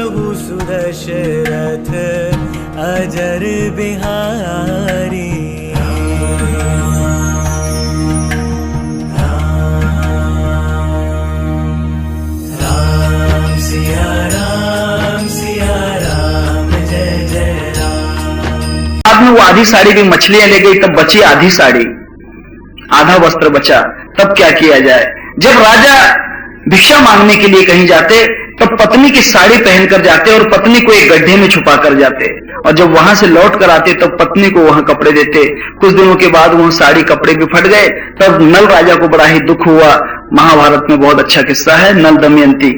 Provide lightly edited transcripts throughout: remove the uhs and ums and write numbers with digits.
प्रभु सुदशरथ अजर बिहारी। राम सिया राम जय जय राम। बाद में वो आधी साड़ी भी मछलियां ले गई, तब बची आधी साड़ी, आधा वस्त्र बचा। तब क्या किया जाए? जब राजा भिक्षा मांगने के लिए कहीं जाते तब पत्नी की साड़ी पहनकर जाते और पत्नी को एक गड्ढे में छुपा कर जाते, और जब वहां से लौट कर आते तब पत्नी को वहां कपड़े देते। कुछ दिनों के बाद वह साड़ी कपड़े भी फट गए। तब नल राजा को बड़ा ही दुख हुआ। महाभारत में बहुत अच्छा किस्सा है, नल दमयंती।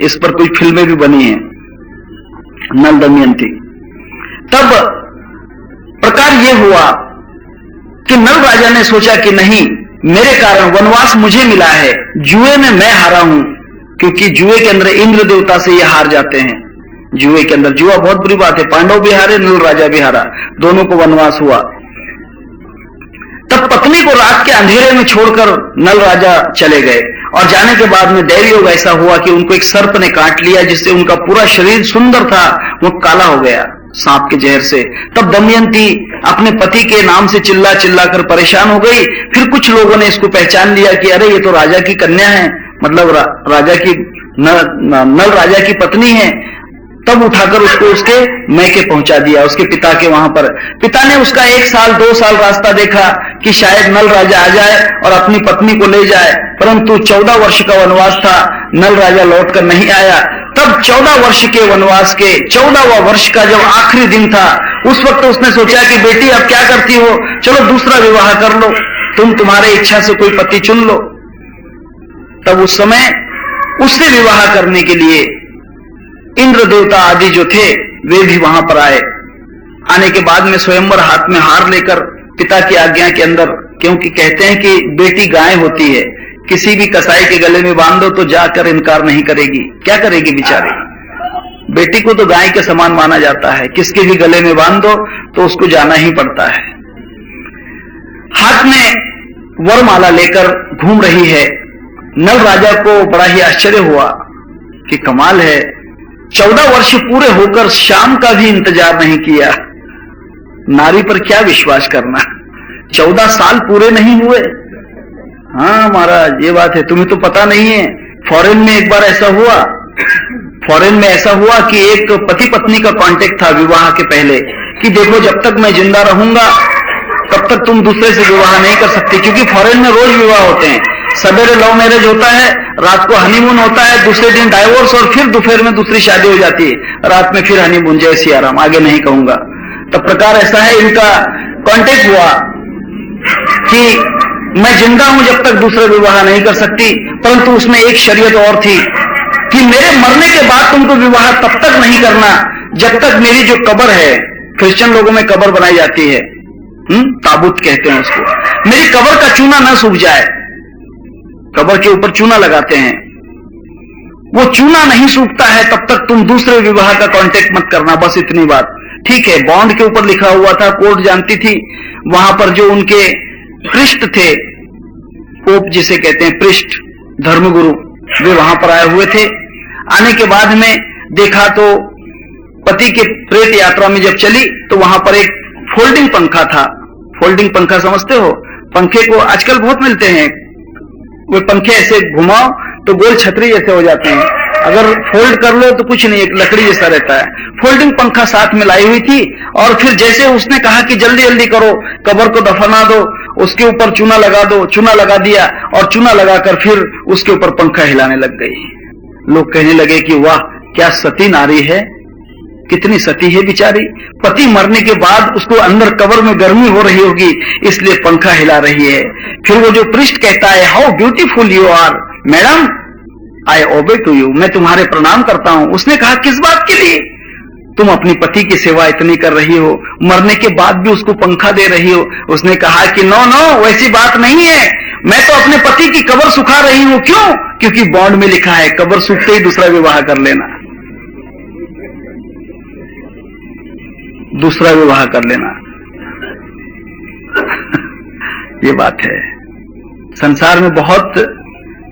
इस पर कुछ फिल्में भी बनी हैं, नल दमयंती। तब प्रकार यह हुआ कि नल राजा ने सोचा कि नहीं, मेरे कारण वनवास मुझे मिला है, जुए में मैं हारा हूं, क्योंकि जुए के अंदर इंद्र देवता से ये हार जाते हैं। जुए के अंदर, जुआ बहुत बुरी बात है। पांडव भी हारे, नल राजा भी हारा, दोनों को वनवास हुआ। तब पत्नी को रात के अंधेरे में छोड़कर नल राजा चले गए, और जाने के बाद में दैवयोग ऐसा हुआ कि उनको एक सर्प ने काट लिया, जिससे उनका पूरा शरीर सुंदर था वो काला हो गया सांप के जहर से। तब दमयंती अपने पति के नाम से चिल्ला चिल्ला कर परेशान हो गई। फिर कुछ लोगों ने इसको पहचान लिया कि अरे ये तो राजा की कन्या है, मतलब राजा की नल राजा की पत्नी है। तब उठाकर उसको उसके मैके पहुंचा दिया, उसके पिता के वहां पर। पिता ने उसका 1 साल 2 साल रास्ता देखा कि शायद नल राजा आ जाए और अपनी पत्नी को ले जाए, परंतु 14 वर्ष का वनवास था, नल राजा लौटकर नहीं आया। तब 14 वर्ष के वनवास के 14वां वर्ष का जब आखिरी दिन था, उस वक्त उसने सोचा कि बेटी अब क्या करती हो, चलो दूसरा विवाह कर लो, तुम्हारे इच्छा से कोई पति चुन लो। तब उस समय उससे विवाह करने के लिए इंद्र देवता आदि जो थे वे भी वहां पर आए। आने के बाद में स्वयंवर हाथ में हार लेकर पिता की आज्ञा के अंदर, क्योंकि कहते हैं कि बेटी गाय होती है, किसी भी कसाई के गले में बांध दो तो जाकर इनकार नहीं करेगी। क्या करेगी बेचारी, बेटी को तो गाय के समान माना जाता है, किसके भी गले में बांध दो तो उसको जाना ही पड़ता है। हाथ में वरमाला लेकर घूम रही है। नल राजा को बड़ा ही आश्चर्य हुआ कि कमाल है, 14 वर्ष पूरे होकर शाम का भी इंतजार नहीं किया। नारी पर क्या विश्वास करना, 14 साल पूरे नहीं हुए। हाँ महाराज, ये बात है, तुम्हें तो पता नहीं है। फॉरेन में एक बार ऐसा हुआ, फॉरेन में ऐसा हुआ कि एक पति पत्नी का कांटेक्ट था विवाह के पहले कि देखो जब तक मैं जिंदा रहूंगा तब तक तुम दूसरे से विवाह नहीं कर सकती, क्योंकि फॉरेन में रोज विवाह होते हैं। सवेरे लव मैरिज होता है, रात को हनीमून होता है, दूसरे दिन डाइवोर्स, और फिर दोपहर में दूसरी शादी हो जाती है, रात में फिर हनीमून। जय सिया राम, आगे नहीं कहूंगा। तो प्रकार ऐसा है, इनका कांटेक्ट हुआ कि मैं जिंदा हूं जब तक दूसरा विवाह नहीं कर सकती, परंतु उसमें एक शर्त और थी कि मेरे मरने के बाद तुमको विवाह तब तक नहीं करना जब तक मेरी जो कब्र है, क्रिश्चियन लोगों में कब्र बनाई जाती है, ताबूत कहते हैं उसको, मेरी कब्र का चूना ना सूख जाए। कब्र के ऊपर चूना लगाते हैं, वो चूना नहीं सूखता है तब तक तुम दूसरे विवाह का कांटेक्ट मत करना, बस इतनी बात। ठीक है, बॉन्ड के ऊपर लिखा हुआ था, कोर्ट जानती थी। वहां पर जो उनके पृष्ठ थे, पोप जिसे कहते हैं पृष्ठ, धर्मगुरु, वे वहां पर आए हुए थे। आने के बाद में देखा तो पति के प्रेत यात्रा में जब चली तो वहां पर एक फोल्डिंग पंखा था। फोल्डिंग पंखा समझते हो? पंखे को आजकल बहुत मिलते हैं, वो पंखे ऐसे घुमाओ तो गोल छतरी जैसे हो जाते हैं, अगर फोल्ड कर लो तो कुछ नहीं, एक लकड़ी जैसा रहता है। फोल्डिंग पंखा साथ में लाई हुई थी, और फिर जैसे उसने कहा कि जल्दी जल्दी करो, कब्र को दफना दो, उसके ऊपर चूना लगा दो, चूना लगा दिया, और चूना लगाकर फिर उसके ऊपर पंखा हिलाने लग गई। लोग कहने लगे कि वाह क्या सती नारी है, कितनी सती है बेचारी, पति मरने के बाद उसको अंदर कब्र में गर्मी हो रही होगी इसलिए पंखा हिला रही है। फिर वो जो पृष्ठ कहता है, how beautiful you are madam, I obey to you, मैं तुम्हारे प्रणाम करता हूं। उसने कहा किस बात के लिए, तुम अपनी पति की सेवा इतनी कर रही हो, मरने के बाद भी उसको पंखा दे रही हो। उसने कहा कि नो नो, वैसी बात नहीं है, मैं तो अपने पति की कब्र सुखा रही हूं। क्यों? क्योंकि बॉन्ड में लिखा है कब्र सूखते ही दूसरा विवाह कर लेना, दूसरा विवाह कर लेना। ये बात है, संसार में बहुत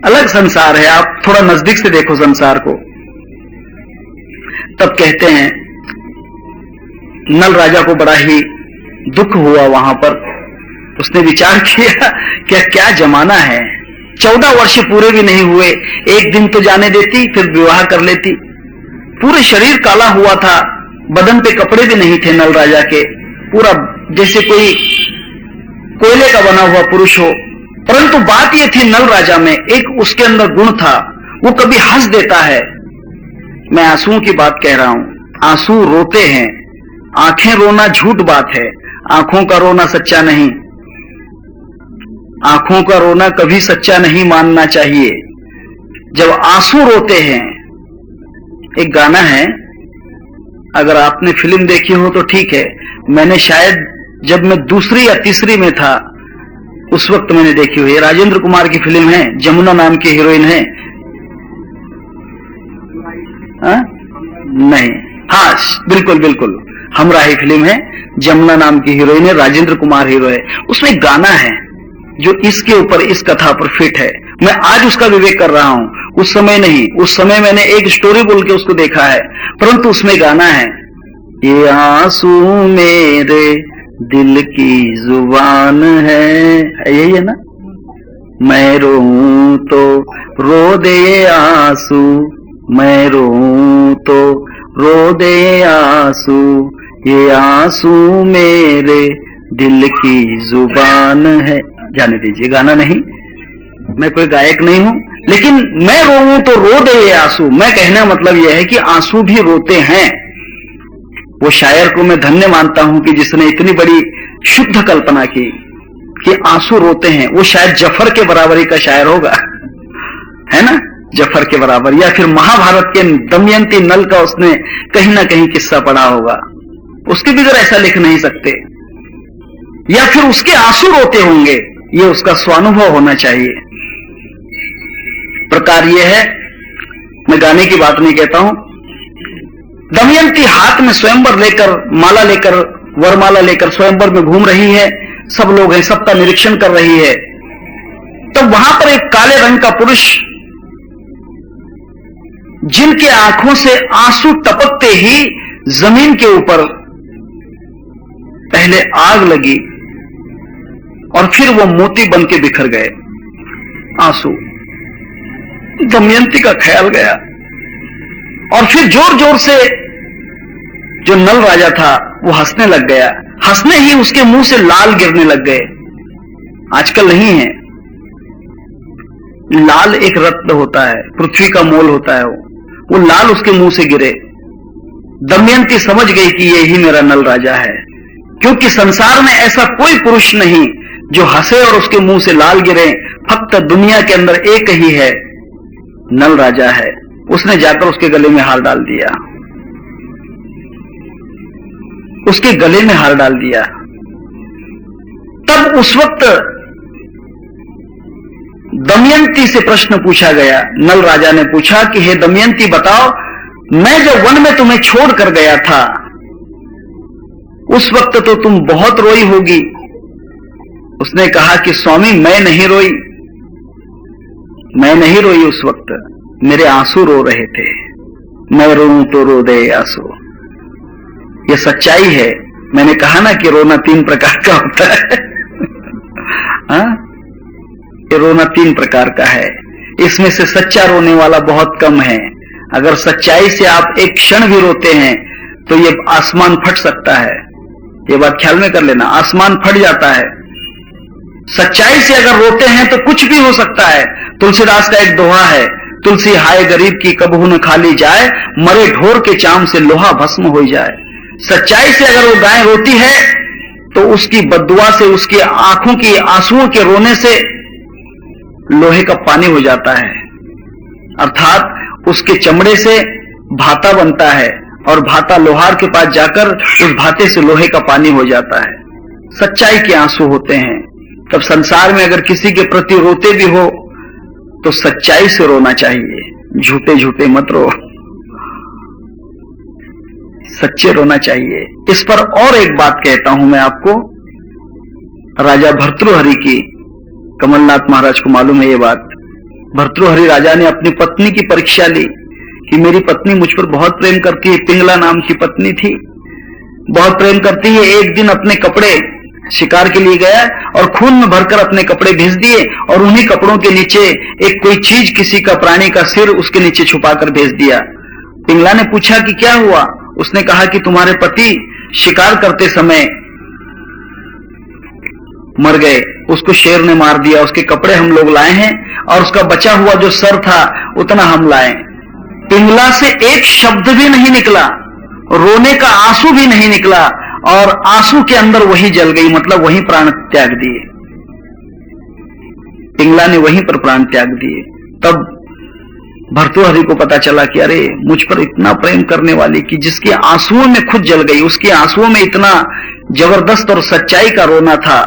अलग संसार है, आप थोड़ा नजदीक से देखो संसार को। तब कहते हैं नल राजा को बड़ा ही दुख हुआ वहां पर। उसने विचार किया कि क्या जमाना है, 14 वर्ष पूरे भी नहीं हुए, एक दिन तो जाने देती, फिर विवाह कर लेती। पूरे शरीर काला हुआ था, बदन पे कपड़े भी नहीं थे नल राजा के, पूरा जैसे कोई कोयले का बना हुआ पुरुष हो। परंतु बात यह थी नल राजा में एक उसके अंदर गुण था, वो कभी हंस देता है। मैं आंसुओं की बात कह रहा हूं, आंसू रोते हैं, आंखें रोना झूठ बात है, आंखों का रोना सच्चा नहीं। आंखों का रोना कभी सच्चा नहीं मानना चाहिए। जब आंसू रोते हैं, एक गाना है, अगर आपने फिल्म देखी हो तो ठीक है, मैंने शायद जब मैं दूसरी या तीसरी में था उस वक्त मैंने देखी हुई है। राजेंद्र कुमार की फिल्म है, जमुना नाम की हीरोइन है। नहीं, हाँ बिल्कुल बिल्कुल, हमराही फिल्म है, जमुना नाम की हीरोइन है, राजेंद्र कुमार हीरो है। उसमें एक गाना है जो इसके ऊपर, इस कथा पर फिट है। मैं आज उसका विवेक कर रहा हूं, उस समय नहीं। उस समय मैंने एक स्टोरी बोल के उसको देखा है, परंतु उसमें गाना है, ये आंसू मेरे दिल की जुबान है, यही है ना। मैं रोऊं तो रो दे आंसू, मैं रोऊं तो रो दे आंसू, ये आंसू मेरे दिल की जुबान है। जाने दीजिए, गाना नहीं, मैं कोई गायक नहीं हूं, लेकिन मैं रोऊं तो रो दे ये आंसू। मैं कहना मतलब यह है कि आंसू भी रोते हैं। वो शायर को मैं धन्य मानता हूं कि जिसने इतनी बड़ी शुद्ध कल्पना की कि आंसू रोते हैं। वो शायद जफर के बराबरी का शायर होगा, है ना, जफर के बराबर, या फिर महाभारत के दमयंती नल का उसने कहीं ना कहीं किस्सा पढ़ा होगा। उसके बगैर ऐसा लिख नहीं सकते, या फिर उसके आंसू रोते होंगे, ये उसका स्वानुभव होना चाहिए। प्रकार यह है, मैं गाने की बात नहीं कहता हूं। दमयंती हाथ में स्वयंवर लेकर, माला लेकर, वरमाला लेकर स्वयंवर में घूम रही है, सब लोग हैं, सबका निरीक्षण कर रही है। तो वहां पर एक काले रंग का पुरुष, जिनके आंखों से आंसू टपकते ही जमीन के ऊपर पहले आग लगी और फिर वो मोती बन के बिखर गए आंसू। दमयंती का ख्याल गया और फिर जोर जोर से जो नल राजा था वो हंसने लग गया। हंसने ही उसके मुंह से लाल गिरने लग गए। आजकल नहीं है, लाल एक रत्न होता है, पृथ्वी का मोल होता है, वो लाल उसके मुंह से गिरे। दमयंती समझ गई कि ये ही मेरा नल राजा है, क्योंकि संसार में ऐसा कोई पुरुष नहीं जो हंसे और उसके मुंह से लाल गिरे। फक्त दुनिया के अंदर एक ही है, नल राजा है। उसने जाकर उसके गले में हार डाल दिया, उसके गले में हार डाल दिया। तब उस वक्त दमयंती से प्रश्न पूछा गया। नल राजा ने पूछा कि हे दमयंती, बताओ, मैं जब वन में तुम्हें छोड़ कर गया था उस वक्त तो तुम बहुत रोई होगी। उसने कहा कि स्वामी, मैं नहीं रोई, मैं नहीं रोई। उस वक्त मेरे आंसू रो रहे थे। मैं रोऊं तो रो दे आंसू, ये सच्चाई है। मैंने कहा ना कि रोना 3 प्रकार का होता है। हाँ, ये रोना 3 प्रकार का है। इसमें से सच्चा रोने वाला बहुत कम है। अगर सच्चाई से आप एक क्षण भी रोते हैं तो ये आसमान फट सकता है। ये बात ख्याल में कर लेना, आसमान फट जाता है। सच्चाई से अगर रोते हैं तो कुछ भी हो सकता है। तुलसीदास का एक दोहा है, तुलसी हाय गरीब की कबहू न खाली जाए, मरे ढोर के चाम से लोहा भस्म हो जाए। सच्चाई से अगर वो गाय रोती है तो उसकी बद्दुआ से, उसकी आंखों की आंसुओं के रोने से लोहे का पानी हो जाता है, अर्थात उसके चमड़े से भाता बनता है और भाता लोहार के पास जाकर उस भाते से लोहे का पानी हो जाता है। सच्चाई के आंसू होते हैं। तब संसार में अगर किसी के प्रति रोते भी हो तो सच्चाई से रोना चाहिए, झूठे झूठे मत रो, सच्चे रोना चाहिए। इस पर और एक बात कहता हूं मैं आपको, राजा भर्तृहरि की, कमलनाथ महाराज को मालूम है ये बात। भर्तृहरि राजा ने अपनी पत्नी की परीक्षा ली कि मेरी पत्नी मुझ पर बहुत प्रेम करती है। पिंगला नाम की पत्नी थी, बहुत प्रेम करती है। एक दिन अपने कपड़े शिकार के लिए गया और खून में भरकर अपने कपड़े भेज दिए और उन्हीं कपड़ों के नीचे एक कोई चीज, किसी का प्राणी का सिर उसके नीचे छुपाकर भेज दिया। पिंगला ने पूछा कि क्या हुआ? उसने कहा कि तुम्हारे पति शिकार करते समय मर गए, उसको शेर ने मार दिया, उसके कपड़े हम लोग लाए हैं और उसका बचा हुआ जो सर था उतना हम लाए। पिंगला से एक शब्द भी नहीं निकला, रोने का आंसू भी नहीं निकला और आंसू के अंदर वही जल गई, मतलब वहीं प्राण त्याग दिए। पिंगला ने वहीं पर प्राण त्याग दिए। तब भर्तृहरि को पता चला कि अरे मुझ पर इतना प्रेम करने वाली, कि जिसके आंसुओं में खुद जल गई, उसके आंसुओं में इतना जबरदस्त और सच्चाई का रोना था,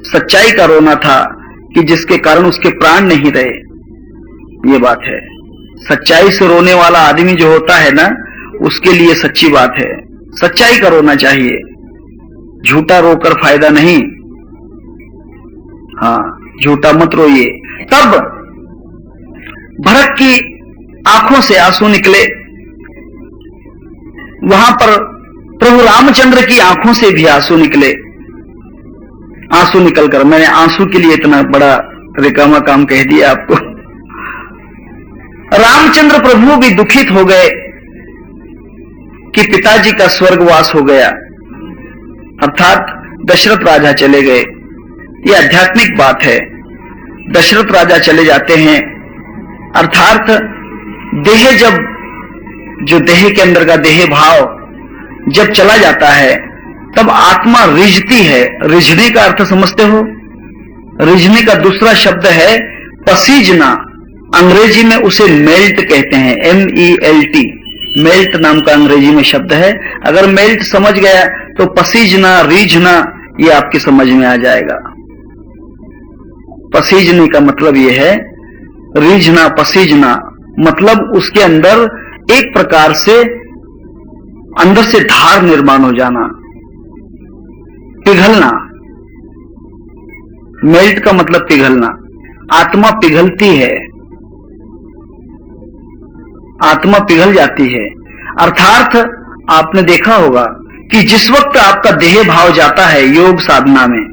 सच्चाई का रोना था कि जिसके कारण उसके प्राण नहीं रहे। ये बात है, सच्चाई से रोने वाला आदमी जो होता है ना, उसके लिए सच्ची बात है। सच्चाई का रोना चाहिए, झूठा रोकर फायदा नहीं। हाँ, झूठा मत रोइए। तब भरत की आंखों से आंसू निकले, वहां पर प्रभु रामचंद्र की आंखों से भी आंसू निकले। आंसू निकलकर, मैंने आंसू के लिए इतना बड़ा रिकामा काम कह दिया आपको। रामचंद्र प्रभु भी दुखित हो गए कि पिताजी का स्वर्गवास हो गया, अर्थात दशरथ राजा चले गए। यह आध्यात्मिक बात है। दशरथ राजा चले जाते हैं, अर्थात देह जब, जो देह के अंदर का देह भाव जब चला जाता है तब आत्मा रिझती है। रिझने का अर्थ समझते हो? रिझने का दूसरा शब्द है पसीजना। अंग्रेजी में उसे मेल्ट कहते हैं, MELT। मेल्ट नाम का अंग्रेजी में शब्द है। अगर मेल्ट समझ गया तो पसीजना, रीझना ये आपकी समझ में आ जाएगा। पसीजने का मतलब यह है, रीझना, पसीजना मतलब उसके अंदर एक प्रकार से अंदर से धार निर्माण हो जाना, पिघलना। मेल्ट का मतलब पिघलना। आत्मा पिघलती है, आत्मा पिघल जाती है। अर्थात आपने देखा होगा कि जिस वक्त आपका देह भाव जाता है योग साधना में,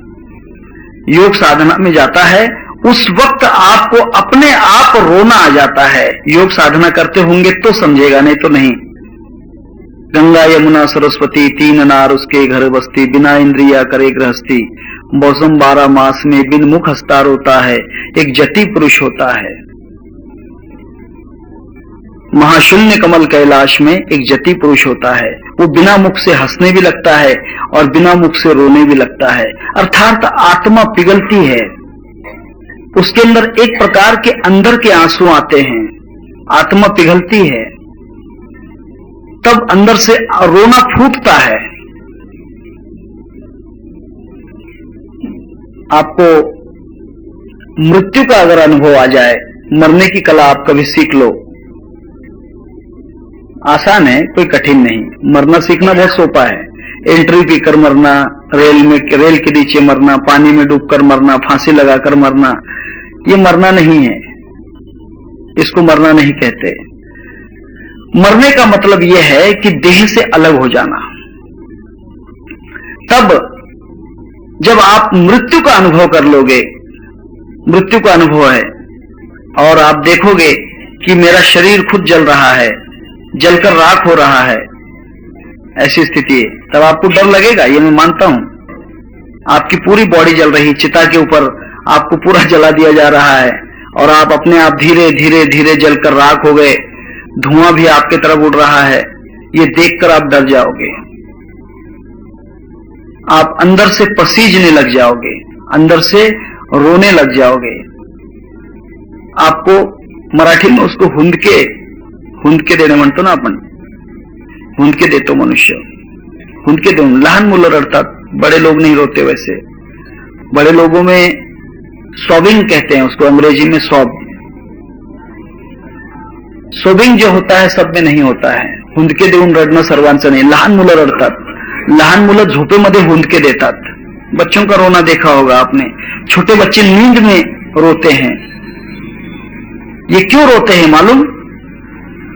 योग साधना में जाता है, उस वक्त आपको अपने आप रोना आ जाता है। योग साधना करते होंगे तो समझेगा, नहीं तो नहीं। गंगा यमुना सरस्वती तीन नार उसके घर बसती, बिना इंद्रिया करे गृहस्थी, मौसम 12 मास में बिन मुख हंसता रोता है, एक जति पुरुष होता है। महाशून्य कमल कैलाश में एक जति पुरुष होता है, वो बिना मुख से हंसने भी लगता है और बिना मुख से रोने भी लगता है। अर्थात आत्मा पिघलती है, उसके अंदर एक प्रकार के अंदर के आंसू आते हैं, आत्मा पिघलती है, तब अंदर से रोना फूटता है। आपको मृत्यु का अगर अनुभव आ जाए, मरने की कला आप कभी सीख लो, आसान है, कोई कठिन नहीं। मरना सीखना बहुत सोपा है। एंट्री पीकर मरना, रेल के नीचे मरना, पानी में डूबकर मरना, फांसी लगाकर मरना, ये मरना नहीं है, इसको मरना नहीं कहते। मरने का मतलब यह है कि देह से अलग हो जाना। तब जब आप मृत्यु का अनुभव कर लोगे, मृत्यु का अनुभव है और आप देखोगे कि मेरा शरीर खुद जल रहा है, जलकर राख हो रहा है, ऐसी स्थिति है, तब आपको डर लगेगा, ये मैं मानता हूं। आपकी पूरी बॉडी जल रही, चिता के ऊपर आपको पूरा जला दिया जा रहा है और आप अपने आप धीरे धीरे धीरे जलकर राख हो गए, धुआं भी आपके तरफ उड़ रहा है, ये देखकर आप डर जाओगे, आप अंदर से पसीजने लग जाओगे, अंदर से रोने लग जाओगे। आपको मराठी में उसको हुंदके देणे म्हणतो ना आपण, हुंदके देतो मनुष्य, हुंदके देऊन। लहान मुलं रडतात, बड़े लोग नहीं रोते। वैसे बड़े लोगों में सॉबिंग कहते हैं उसको, अंग्रेजी में सोबिंग जो होता है सब में नहीं होता है। हुंदके देऊन रडणं सर्वांचं नाही। लहान मुलं रडतात, लहान मुलं झोपेमध्ये हुंदके देतात। बच्चों का रोना देखा होगा आपने, छोटे बच्चे नींद में रोते हैं। ये क्यों रोते हैं मालूम?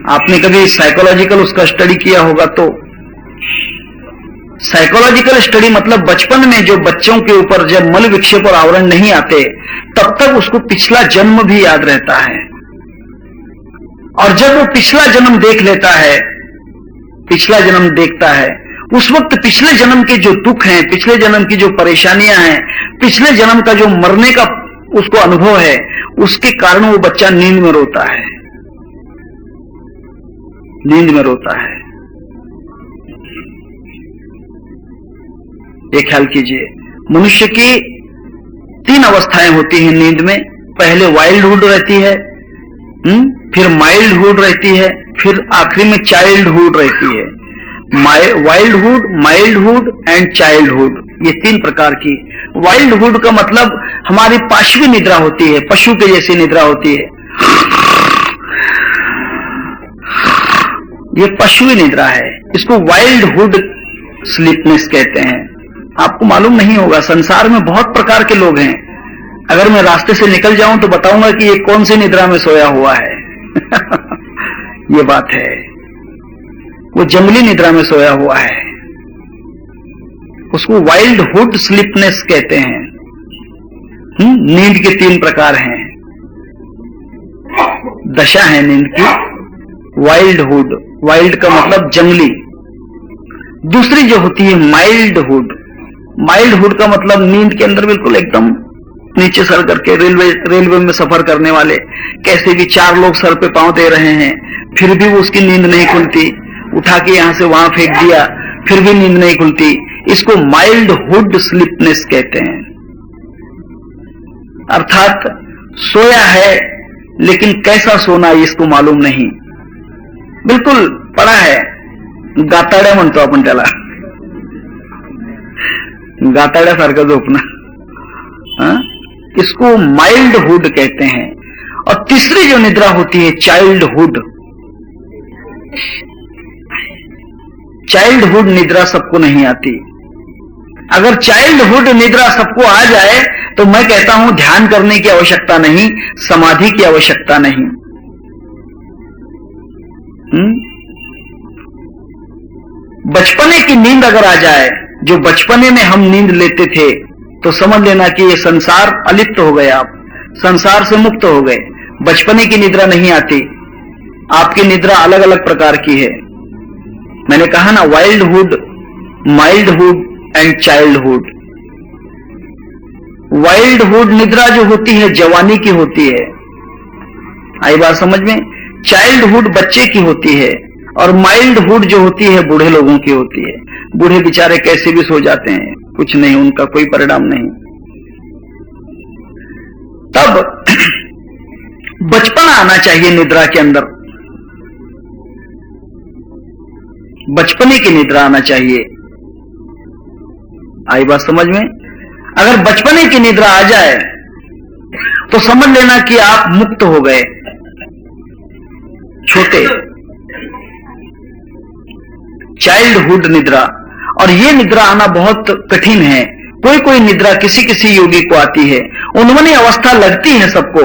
आपने कभी साइकोलॉजिकल उसका स्टडी किया होगा तो साइकोलॉजिकल स्टडी मतलब बचपन में जो बच्चों के ऊपर जब मल विक्षेप और आवरण नहीं आते तब तक उसको पिछला जन्म भी याद रहता है, और जब वो पिछला जन्म देख लेता है, पिछला जन्म देखता है, उस वक्त पिछले जन्म के जो दुख हैं, पिछले जन्म की जो परेशानियां हैं, पिछले जन्म का जो मरने का उसको अनुभव है, उसके कारण वो बच्चा नींद में रोता है, नींद में रोता है। ये ख्याल कीजिए, मनुष्य की 3 अवस्थाएं होती हैं नींद में। पहले वाइल्डहुड रहती है, फिर माइल्डहुड रहती है, फिर आखिरी में चाइल्डहुड रहती है। वाइल्डहुड, माइल्डहुड एंड चाइल्डहुड, ये 3 प्रकार की। वाइल्डहुड का मतलब हमारी पाशवी निद्रा होती है, पशु के जैसी निद्रा होती है, ये पशुवी निद्रा है, इसको वाइल्डहुड स्लीपनेस कहते हैं। आपको मालूम नहीं होगा, संसार में बहुत प्रकार के लोग हैं। अगर मैं रास्ते से निकल जाऊं तो बताऊंगा कि ये कौन सी निद्रा में सोया हुआ है। ये बात है, वो जंगली निद्रा में सोया हुआ है, उसको वाइल्डहुड स्लीपनेस कहते हैं। नींद के 3 प्रकार हैं, दशा है नींद की। वाइल्डहुड, वाइल्ड का मतलब जंगली। दूसरी जो होती है माइल्डहुड, माइल्डहुड का मतलब नींद के अंदर बिल्कुल एकदम नीचे सर करके रेलवे में सफर करने वाले, कैसे भी 4 लोग सर पे पांव दे रहे हैं फिर भी वो उसकी नींद नहीं खुलती, उठा के यहां से वहां फेंक दिया फिर भी नींद नहीं खुलती, इसको माइल्डहुड स्लीपनेस कहते हैं। अर्थात सोया है लेकिन कैसा सोना इसको मालूम नहीं, बिल्कुल पड़ा है, गाताड्या म्हणतो आपण त्याला, गाताड्यासारखं झोपणं, इसको माइल्डहुड कहते हैं। और तीसरी जो निद्रा होती है चाइल्डहुड, चाइल्डहुड निद्रा सबको नहीं आती। अगर चाइल्डहुड निद्रा सबको आ जाए तो मैं कहता हूं ध्यान करने की आवश्यकता नहीं, समाधि की आवश्यकता नहीं। बचपने की नींद अगर आ जाए, जो बचपने में हम नींद लेते थे, तो समझ लेना कि ये संसार अलिप्त हो गए, आप संसार से मुक्त हो गए। बचपने की निद्रा नहीं आती, आपकी निद्रा अलग अलग प्रकार की है। मैंने कहा ना, वाइल्डहुड, माइल्डहुड एंड चाइल्डहुड। वाइल्डहुड निद्रा जो होती है जवानी की होती है, आई बात समझ में। चाइल्डहुड बच्चे की होती है, और माइल्डहुड जो होती है बूढ़े लोगों की होती है। बूढ़े बेचारे कैसे भी सो जाते हैं, कुछ नहीं, उनका कोई परिणाम नहीं। तब बचपना आना चाहिए निद्रा के अंदर, बचपने की निद्रा आना चाहिए। आई बात समझ में। अगर बचपने की निद्रा आ जाए तो समझ लेना कि आप मुक्त हो गए। छोटे चाइल्डहुड निद्रा, और यह निद्रा आना बहुत कठिन है। कोई कोई निद्रा किसी किसी योगी को आती है, उन्होंने अवस्था लगती है, सबको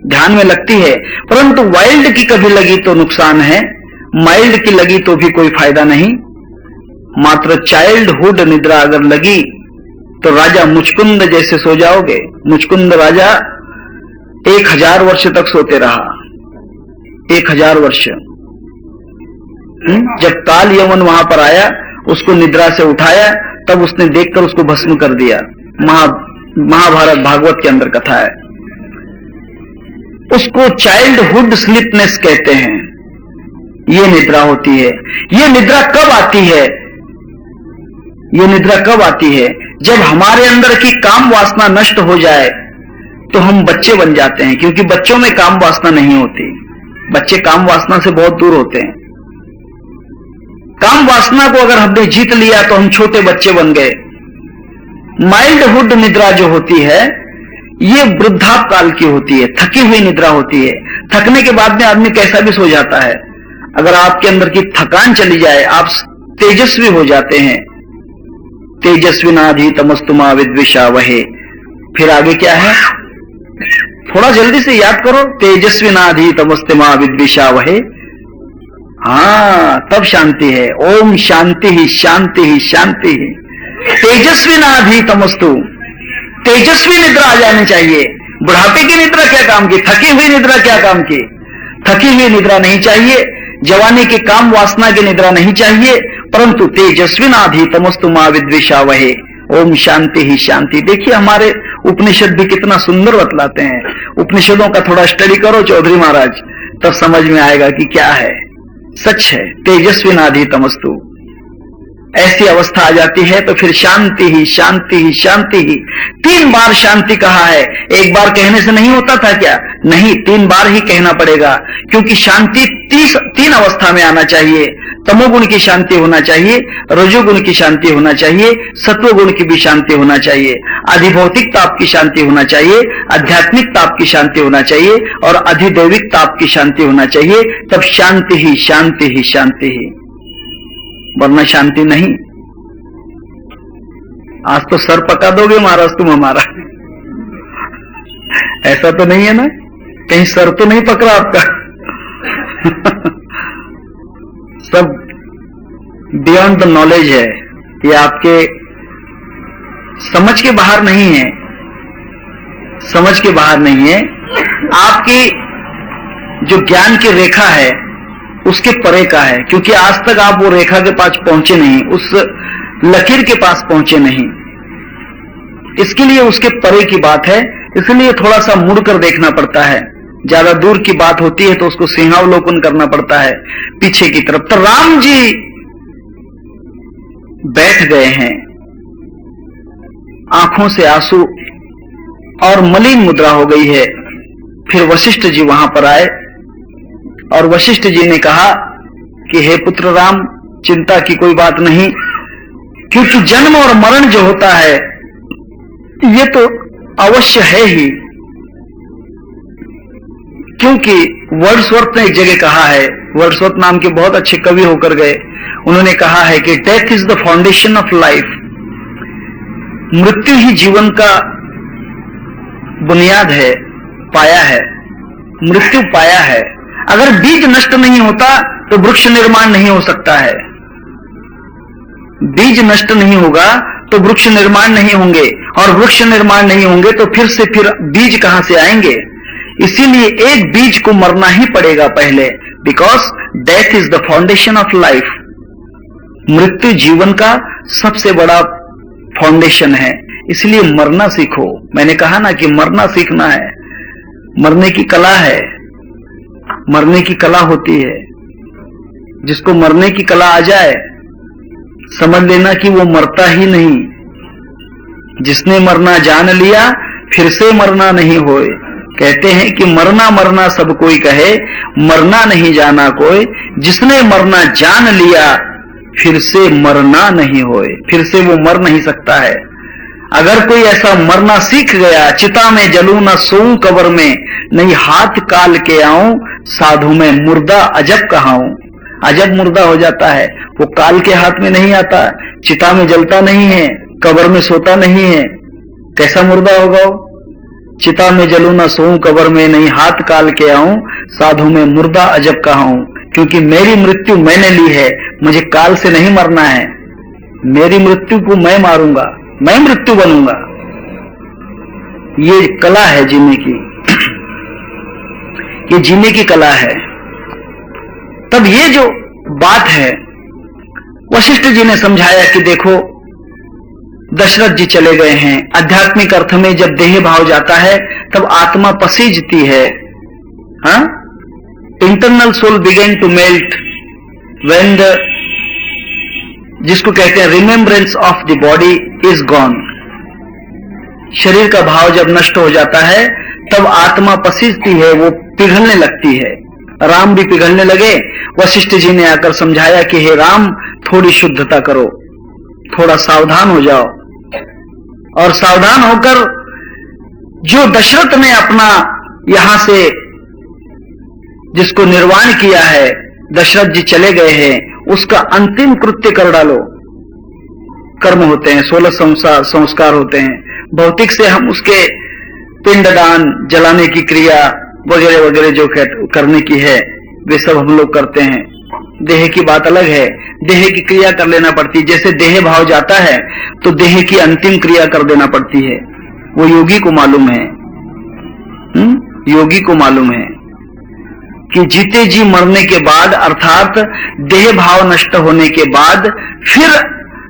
ध्यान में लगती है, परंतु वाइल्ड की कभी लगी तो नुकसान है, माइल्ड की लगी तो भी कोई फायदा नहीं। मात्र चाइल्डहुड निद्रा अगर लगी तो राजा मुचकुंद जैसे सो जाओगे। मुचकुंद राजा 1000 वर्ष तक सोते रहा, 1000 वर्ष। जब काल यमन वहां पर आया, उसको निद्रा से उठाया, तब उसने देखकर उसको भस्म कर दिया। महाभारत भागवत के अंदर कथा है। उसको चाइल्डहुड स्लीपनेस कहते हैं। ये निद्रा होती है। ये निद्रा कब आती है? ये निद्रा कब आती है? जब हमारे अंदर की काम वासना नष्ट हो जाए तो हम बच्चे बन जाते हैं, क्योंकि बच्चों में काम वासना नहीं होती। बच्चे काम वासना से बहुत दूर होते हैं। काम वासना को अगर हमने जीत लिया तो हम छोटे बच्चे बन गए। माइल्डहुड निद्रा जो होती है, ये वृद्धापकाल की होती है, थकी हुई निद्रा होती है। थकने के बाद में आदमी कैसा भी सो जाता है। अगर आपके अंदर की थकान चली जाए, आप तेजस्वी हो जाते हैं। तेजस्विनाधि तमस्तुमा विद्विषा वहे। फिर आगे क्या है, थोड़ा जल्दी से याद करो। तेजस्विनाधि तमस्तुमा विद्विषा वहे। हाँ, तब शांति है। ओम शांति ही शांति ही शांति ही। तेजस्वी नाधि तमस्तु, तेजस्वी निद्रा आ जानी चाहिए। बुढ़ापे की निद्रा क्या काम की, थकी हुई निद्रा क्या काम की। थकी हुई निद्रा नहीं चाहिए, जवानी के काम वासना की निद्रा नहीं चाहिए, परंतु तेजस्वी नाधि तमस्तु मां विद्विषावहे। ओम शांति ही शांति। देखिए हमारे उपनिषद भी कितना सुंदर बतलाते हैं। उपनिषदों का थोड़ा स्टडी करो चौधरी महाराज, तब समझ में आएगा कि क्या है, सच है। तेजस्वी नाधि तमस्तु, ऐसी अवस्था आ जाती है तो फिर शांति ही शांति ही शांति ही। 3 बार शांति कहा है, एक बार कहने से नहीं होता था क्या? नहीं, 3 बार ही कहना पड़ेगा, क्योंकि शांति 3 अवस्था में आना चाहिए। तमोगुण की शांति होना चाहिए, रजोगुण की शांति होना चाहिए, सत्वगुण की भी शांति होना चाहिए, अधिभौतिक ताप की शांति होना चाहिए, आध्यात्मिक ताप की शांति होना चाहिए और अधिदैविक ताप की शांति होना चाहिए। तब शांति ही शांति ही शांति ही, वरना शांति नहीं। आज तो सर पका दोगे महाराज तुम हमारा, ऐसा तो नहीं है ना? कहीं सर तो नहीं पकड़ा आपका? सब बियॉन्ड द नॉलेज है, ये आपके समझ के बाहर नहीं है, समझ के बाहर नहीं है। आपकी जो ज्ञान की रेखा है उसके परे का है, क्योंकि आज तक आप वो रेखा के पास पहुंचे नहीं, उस लकीर के पास पहुंचे नहीं, इसके लिए उसके परे की बात है। इसलिए थोड़ा सा मुड़कर देखना पड़ता है। ज्यादा दूर की बात होती है तो उसको सिंहावलोकन करना पड़ता है पीछे की तरफ। तो राम जी बैठ गए हैं, आंखों से आंसू और मलिन मुद्रा हो गई है। फिर वशिष्ठ जी वहां पर आए और वशिष्ठ जी ने कहा कि हे पुत्र राम, चिंता की कोई बात नहीं, क्योंकि जन्म और मरण जो होता है ये तो अवश्य है ही। क्योंकि वर्ड्सवर्थ ने एक जगह कहा है, वर्ड्सवर्थ नाम के बहुत अच्छे कवि होकर गए, उन्होंने कहा है कि death is the foundation of life, मृत्यु ही जीवन का बुनियाद है, पाया है। मृत्यु पाया है। अगर बीज नष्ट नहीं होता तो वृक्ष निर्माण नहीं हो सकता है। बीज नष्ट नहीं होगा तो वृक्ष निर्माण नहीं होंगे, और वृक्ष निर्माण नहीं होंगे तो फिर बीज कहां से आएंगे। इसीलिए एक बीज को मरना ही पड़ेगा पहले, because death is the foundation of life. मृत्यु जीवन का सबसे बड़ा फाउंडेशन है, इसलिए मरना सीखो। मैंने कहा ना कि मरना सीखना है, मरने की कला है, मरने की कला होती है। जिसको मरने की कला आ जाए समझ लेना कि वो मरता ही नहीं। जिसने मरना जान लिया फिर से मरना नहीं होए। कहते हैं कि मरना मरना सब कोई कहे, मरना नहीं जाना कोई। जिसने मरना जान लिया फिर से मरना नहीं होए, फिर से वो मर नहीं सकता है। अगर कोई ऐसा मरना सीख गया, चिता में जलूं न सोऊं कब्र में, नहीं हाथ काल के आऊं, साधु में मुर्दा अजब कहाऊं। अजब मुर्दा हो जाता है, वो काल के हाथ में नहीं आता, चिता में जलता नहीं है, कब्र में सोता नहीं है। कैसा मुर्दा होगा वो? चिता में जलूं न सोऊं कब्र में, नहीं हाथ काल के आऊं, साधु में मुर्दा अजब कहाऊं। क्योंकि मेरी मृत्यु मैंने ली है, मुझे काल से नहीं मरना है। मेरी मृत्यु को मैं मारूंगा, मैं मृत्यु बनूंगा। ये कला है जीने की, ये जीने की कला है। तब ये जो बात है वशिष्ठ जी ने समझाया कि देखो दशरथ जी चले गए हैं। आध्यात्मिक अर्थ में जब देह भाव जाता है तब आत्मा पसीजती है। हाँ, internal soul begin to melt when the, जिसको कहते हैं remembrance of the body is gone. शरीर का भाव जब नष्ट हो जाता है तब आत्मा पसीजती है, वो पिघलने लगती है। राम भी पिघलने लगे। वशिष्ठ जी ने आकर समझाया कि हे राम, थोड़ी शुद्धता करो, थोड़ा सावधान हो जाओ। और सावधान होकर जो दशरथ ने अपना यहां से जिसको निर्वाण किया है, दशरथ जी चले गए हैं, उसका अंतिम कृत्य कर डालो। कर्म होते हैं, 16 संस्कार होते हैं। भौतिक से हम उसके पिंडदान, जलाने की क्रिया वगैरह वगैरह जो करने की है वे सब हम लोग करते हैं। देह की बात अलग है, देह की क्रिया कर लेना पड़ती है। जैसे देह भाव जाता है तो देह की अंतिम क्रिया कर देना पड़ती है, वो योगी को मालूम है। योगी को मालूम है कि जीते जी मरने के बाद, अर्थात देह भाव नष्ट होने के बाद फिर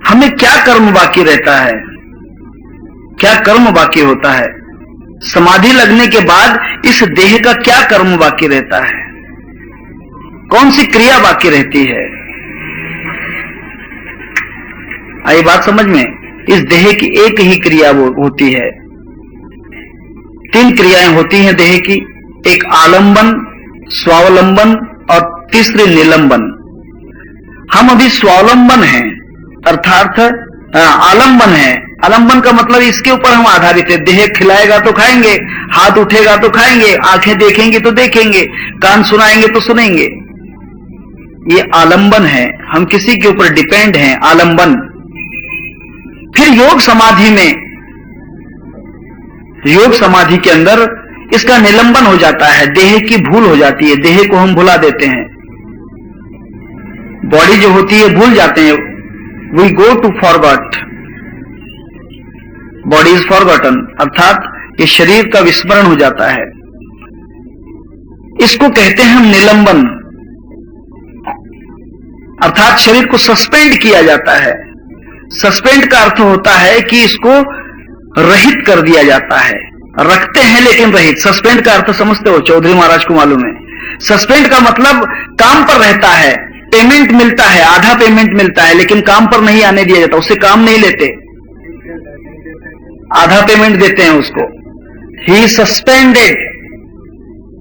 हमें क्या कर्म बाकी रहता है, क्या कर्म बाकी होता है। समाधि लगने के बाद इस देह का क्या कर्म बाकी रहता है, कौन सी क्रिया बाकी रहती है। आई बात समझ में? इस देह की एक ही क्रिया वो होती है। 3 क्रियाएं होती हैं देह की, एक आलंबन, स्वावलंबन और तीसरी निलंबन। हम अभी स्वावलंबन हैं, अर्थात आलंबन है। आलंबन का मतलब इसके ऊपर हम आधारित है। देह खिलाएगा तो खाएंगे, हाथ उठेगा तो खाएंगे, आंखें देखेंगे तो देखेंगे, कान सुनाएंगे तो सुनेंगे। ये आलंबन है, हम किसी के ऊपर डिपेंड हैं, आलंबन। फिर योग समाधि में, योग समाधि के अंदर इसका निलंबन हो जाता है, देह की भूल हो जाती है, देह को हम भुला देते हैं। बॉडी जो होती है भूल जाते हैं, we go to forgot, body is forgotten, अर्थात ये शरीर का विस्मरण हो जाता है। इसको कहते हैं हम निलंबन, अर्थात शरीर को सस्पेंड किया जाता है। सस्पेंड का अर्थ होता है कि इसको रहित कर दिया जाता है, रखते हैं लेकिन रहित। सस्पेंड का अर्थ समझते हो? चौधरी महाराज को मालूम है। सस्पेंड का मतलब काम पर रहता है, पेमेंट मिलता है, आधा पेमेंट मिलता है, लेकिन काम पर नहीं आने दिया जाता, उससे काम नहीं लेते, आधा पेमेंट देते हैं उसको। ही सस्पेंडेड,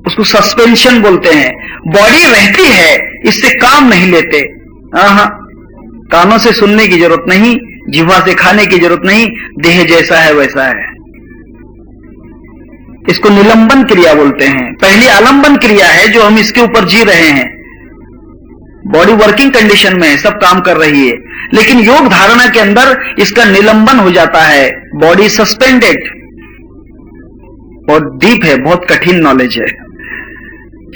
उसको सस्पेंशन बोलते हैं। बॉडी रहती है, इससे काम नहीं लेते। कानों से सुनने की जरूरत नहीं, जिह्वा से खाने की जरूरत नहीं, देह जैसा है वैसा है। इसको निलंबन क्रिया बोलते हैं। पहली आलंबन क्रिया है जो हम इसके ऊपर जी रहे हैं। बॉडी वर्किंग कंडीशन में है, सब काम कर रही है, लेकिन योग धारणा के अंदर इसका निलंबन हो जाता है, बॉडी सस्पेंडेड। बहुत डीप है, बहुत कठिन नॉलेज है।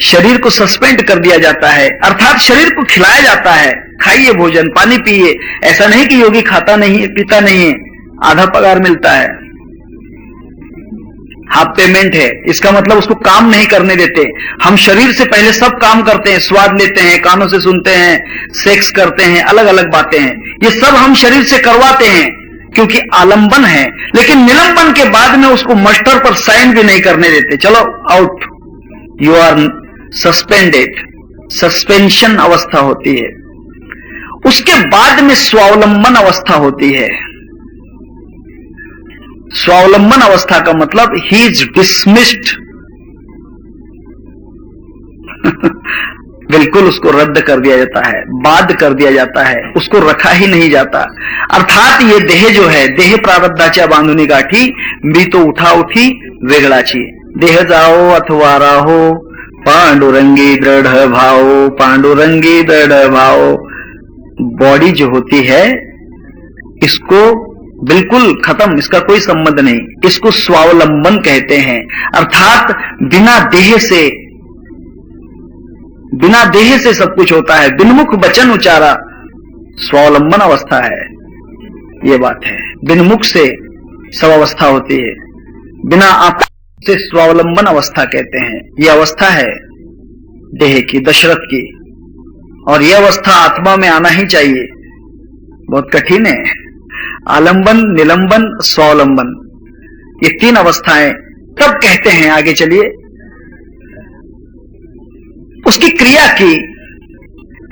शरीर को सस्पेंड कर दिया जाता है, अर्थात शरीर को खिलाया जाता है, खाइए भोजन, पानी पिए। ऐसा नहीं कि योगी खाता नहीं है, पीता नहीं है, आधा पगार मिलता है, हाफ पेमेंट है। इसका मतलब उसको काम नहीं करने देते। हम शरीर से पहले सब काम करते हैं, स्वाद लेते हैं, कानों से सुनते हैं, सेक्स करते हैं, अलग अलग बातें हैं, ये सब हम शरीर से करवाते हैं क्योंकि आलंबन है। लेकिन निलंबन के बाद में उसको मस्टर पर साइन भी नहीं करने देते, चलो out, you are suspended. Suspension अवस्था होती है। उसके बाद में स्वावलंबन अवस्था होती है। स्वावलंबन अवस्था का मतलब ही इज डिसमिस्ड, बिल्कुल उसको रद्द कर दिया जाता है, बाध कर दिया जाता है, उसको रखा ही नहीं जाता। अर्थात ये देह जो है, देह प्रारब्धाच्या बांधुनी गाठी, मी तो उठा उठी वेगळाची। देह जाओ अथवा राहो, पांडुरंगी दृढ़ भाव, पांडुरंगी दृढ़ भाव। बॉडी जो होती है इसको बिल्कुल खत्म, इसका कोई संबंध नहीं, इसको स्वावलंबन कहते हैं। अर्थात बिना देह से सब कुछ होता है, बिनमुख वचन उचारा, स्वावलंबन अवस्था है। ये बात है, बिनमुख से सब अवस्था होती है, बिना आप से स्वावलंबन अवस्था कहते हैं। यह अवस्था है देह की, दशरथ की, और यह अवस्था आत्मा में आना ही चाहिए। बहुत कठिन है। आलंबन, निलंबन, स्वावलंबन, ये 3 अवस्थाएं तब कहते हैं। आगे चलिए, उसकी क्रिया की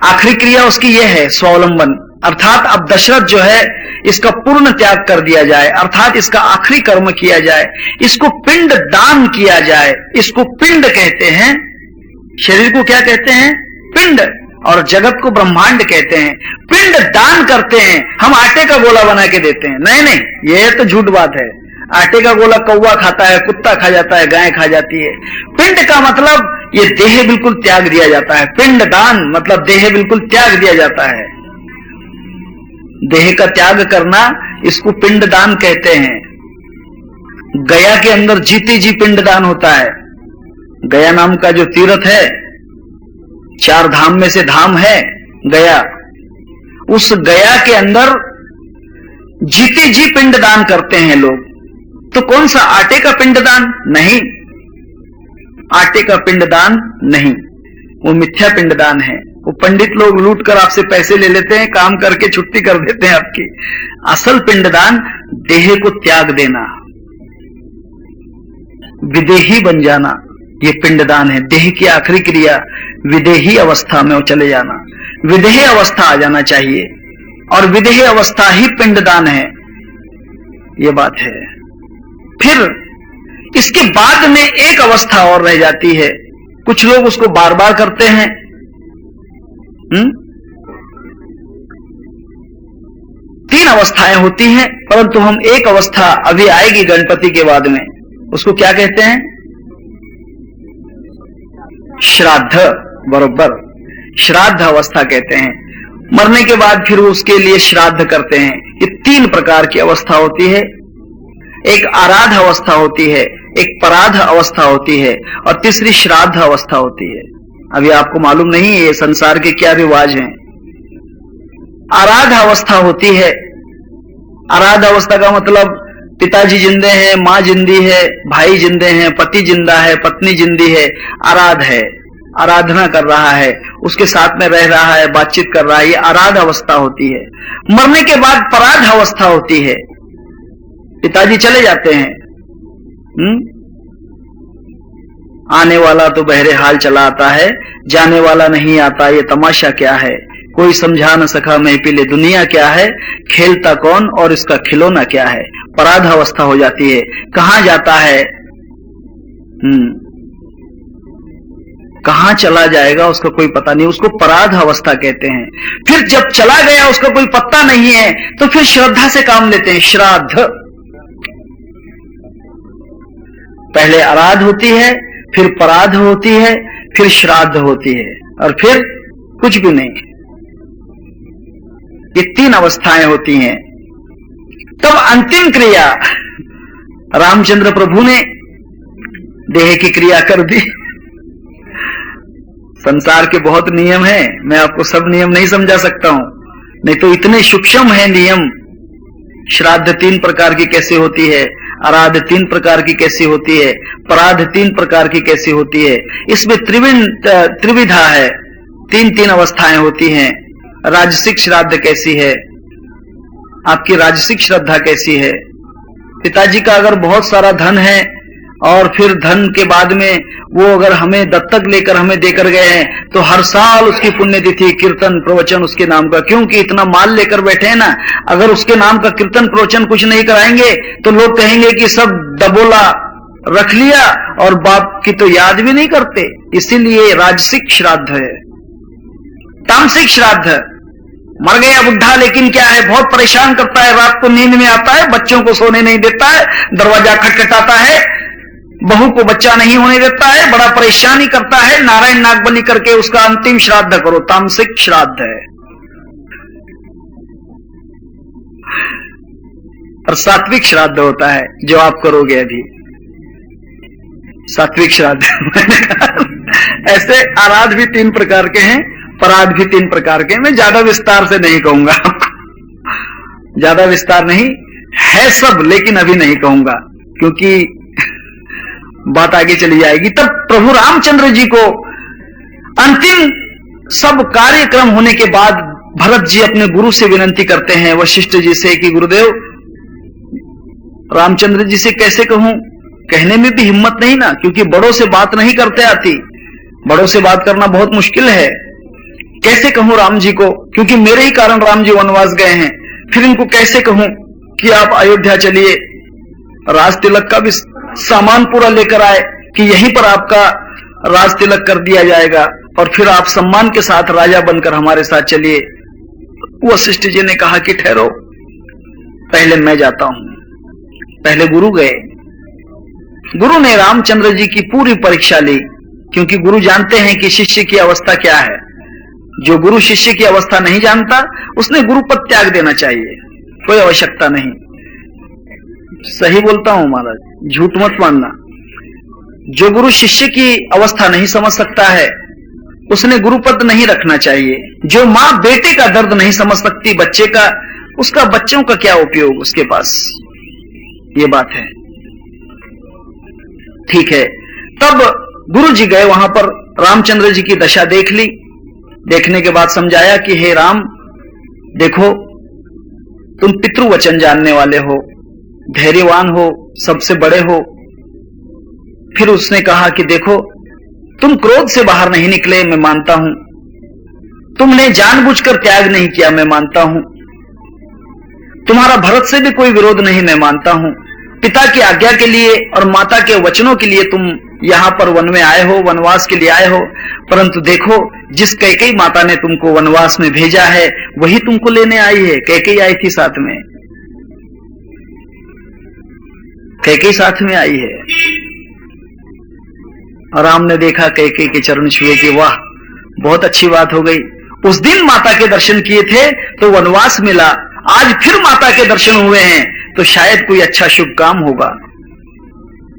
आखिरी क्रिया उसकी यह है स्वावलंबन। अर्थात अब दशरथ जो है इसका पूर्ण त्याग कर दिया जाए, अर्थात इसका आखिरी कर्म किया जाए, इसको पिंड दान किया जाए। इसको पिंड कहते हैं, शरीर को क्या कहते हैं? पिंड, और जगत को ब्रह्मांड कहते हैं। पिंड दान करते हैं, हम आटे का गोला बना के देते हैं। नहीं नहीं, यह तो झूठ बात है। आटे का गोला कौवा खाता है, कुत्ता खा जाता है, गाय खा जाती है। पिंड का मतलब ये देह बिल्कुल त्याग दिया जाता है। पिंड दान मतलब देह बिल्कुल त्याग दिया जाता है। देह का त्याग करना, इसको पिंड दान कहते हैं। गया के अंदर जीते जी पिंड दान होता है। गया नाम का जो तीर्थ है, 4 धाम में से धाम है, गया, उस गया के अंदर जीते जी पिंडदान करते हैं लोग। तो कौन सा, आटे का पिंडदान? नहीं, आटे का पिंडदान नहीं, वो मिथ्या पिंडदान है। वो पंडित लोग लूट कर आपसे पैसे ले लेते हैं, काम करके छुट्टी कर देते हैं आपकी। असल पिंडदान देह को त्याग देना, विदेही बन जाना, ये पिंडदान है। देह की आखिरी क्रिया विदेही अवस्था में चले जाना, विदेही अवस्था आ जाना चाहिए, और विदेही अवस्था ही पिंडदान है, ये बात है। फिर इसके बाद में एक अवस्था और रह जाती है, कुछ लोग उसको बार बार करते हैं। तीन अवस्थाएं होती हैं, परंतु हम एक अवस्था अभी आएगी गणपति के बाद में, उसको क्या कहते हैं? श्राद्ध, बरोबर, श्राद्ध अवस्था कहते हैं। मरने के बाद फिर उसके लिए श्राद्ध करते हैं। ये तीन प्रकार की अवस्था होती है, एक आराध अवस्था होती है, एक पराध अवस्था होती है, और तीसरी श्राद्ध अवस्था होती है। अभी आपको मालूम नहीं है ये संसार के क्या रिवाज हैं। आराध अवस्था होती है, आराध अवस्था का मतलब पिताजी जिंदे हैं, मां जिंदी है, भाई जिंदे हैं, पति जिंदा है, पत्नी जिंदी है, आराध है, आराधना कर रहा है, उसके साथ में रह रहा है, बातचीत कर रहा है, ये आराध अवस्था होती है। मरने के बाद पराध अवस्था होती है, पिताजी चले जाते हैं, आने वाला तो बहरे हाल चला आता है, जाने वाला नहीं आता, ये तमाशा क्या है, कोई समझा न सका महफिले दुनिया क्या है, खेलता कौन और इसका खिलौना क्या है। पराध अवस्था हो जाती है, कहां जाता है, कहां चला जाएगा उसका कोई पता नहीं, उसको पराध अवस्था कहते हैं। फिर जब चला गया उसका कोई पत्ता नहीं है, तो फिर श्रद्धा से काम लेते हैं, श्राद्ध। पहले आराध होती है, फिर पराध होती है, फिर श्राद्ध होती है, और फिर कुछ भी नहीं। ये तीन अवस्थाएं होती हैं। तब अंतिम क्रिया रामचंद्र प्रभु ने देह की क्रिया कर दी। संसार के बहुत नियम हैं, मैं आपको सब नियम नहीं समझा सकता हूं, नहीं तो इतने सूक्ष्म है नियम। श्राद्ध तीन प्रकार की कैसे होती है, आराध तीन प्रकार की कैसी होती है, पराध तीन प्रकार की कैसी होती है, इसमें त्रिविधा है, तीन तीन अवस्थाएं होती हैं। राजसिक श्राद्ध कैसी है, आपकी राजसिक श्रद्धा कैसी है। पिताजी का अगर बहुत सारा धन है और फिर धन के बाद में वो अगर हमें दत्तक लेकर हमें देकर गए हैं, तो हर साल उसकी पुण्यतिथि, कीर्तन प्रवचन उसके नाम का, क्योंकि इतना माल लेकर बैठे हैं ना, अगर उसके नाम का कीर्तन प्रवचन कुछ नहीं कराएंगे तो लोग कहेंगे कि सब डबोला रख लिया और बाप की तो याद भी नहीं करते। इसीलिए राजसिक श्राद्ध है। तामसिक श्राद्ध, मर गया बुढ़ा लेकिन क्या है, बहुत परेशान करता है, रात को नींद में आता है, बच्चों को सोने नहीं देता है, दरवाजा खटखटाता है, बहू को बच्चा नहीं होने देता है, बड़ा परेशानी करता है, नारायण नागबली करके उसका अंतिम श्राद्ध करो, तामसिक श्राद्ध है। और सात्विक श्राद्ध होता है जो आप करोगे अभी, सात्विक श्राद्ध। ऐसे आराध भी तीन प्रकार के हैं, पराध भी तीन प्रकार के। मैं ज्यादा विस्तार से नहीं कहूंगा, ज्यादा विस्तार नहीं है सब, लेकिन अभी नहीं कहूंगा क्योंकि बात आगे चली जाएगी। तब प्रभु रामचंद्र जी को अंतिम सब कार्यक्रम होने के बाद भरत जी अपने गुरु से विनती करते हैं, वशिष्ठ जी से, कि गुरुदेव रामचंद्र जी से कैसे कहूं, कहने में भी हिम्मत नहीं ना, क्योंकि बड़ों से बात नहीं करते आती, बड़ों से बात करना बहुत मुश्किल है। कैसे कहूं राम जी को, क्योंकि मेरे ही कारण राम जी वनवास गए हैं। फिर इनको कैसे कहूं कि आप अयोध्या चलिए, राज तिलक का भी सामान पूरा लेकर आए कि यहीं पर आपका राज तिलक कर दिया जाएगा और फिर आप सम्मान के साथ राजा बनकर हमारे साथ चलिए। वशिष्ठ जी ने कहा कि ठहरो, पहले मैं जाता हूं। पहले गुरु गए। गुरु ने रामचंद्र जी की पूरी परीक्षा ली, क्योंकि गुरु जानते हैं कि शिष्य की अवस्था क्या है। जो गुरु शिष्य की अवस्था नहीं जानता, उसने गुरु पद त्याग देना चाहिए, कोई आवश्यकता नहीं। सही बोलता हूं महाराज, झूठ मत मानना। जो गुरु शिष्य की अवस्था नहीं समझ सकता है, उसने गुरुपद नहीं रखना चाहिए। जो मां बेटे का दर्द नहीं समझ सकती बच्चे का, उसका बच्चों का क्या उपयोग उसके पास, ये बात है। ठीक है, तब गुरु जी गए वहां पर, रामचंद्र जी की दशा देख ली। देखने के बाद समझाया कि हे राम, देखो तुम पितृवचन जानने वाले हो, धैर्यवान हो, सबसे बड़े हो। फिर उसने कहा कि देखो तुम क्रोध से बाहर नहीं निकले, मैं मानता हूं। तुमने जानबूझकर त्याग नहीं किया, मैं मानता हूं। तुम्हारा भरत से भी कोई विरोध नहीं, मैं मानता हूं। पिता की आज्ञा के लिए और माता के वचनों के लिए तुम यहां पर वन में आए हो, वनवास के लिए आए हो। परंतु देखो, जिस कैकेयी माता ने तुमको वनवास में भेजा है वही तुमको लेने आई है। कैकेयी आई थी साथ में, कैकेयी साथ में आई है। और राम ने देखा, कैकेयी के चरण छुए कि वाह, बहुत अच्छी बात हो गई। उस दिन माता के दर्शन किए थे तो वनवास मिला, आज फिर माता के दर्शन हुए हैं तो शायद कोई अच्छा शुभ काम होगा।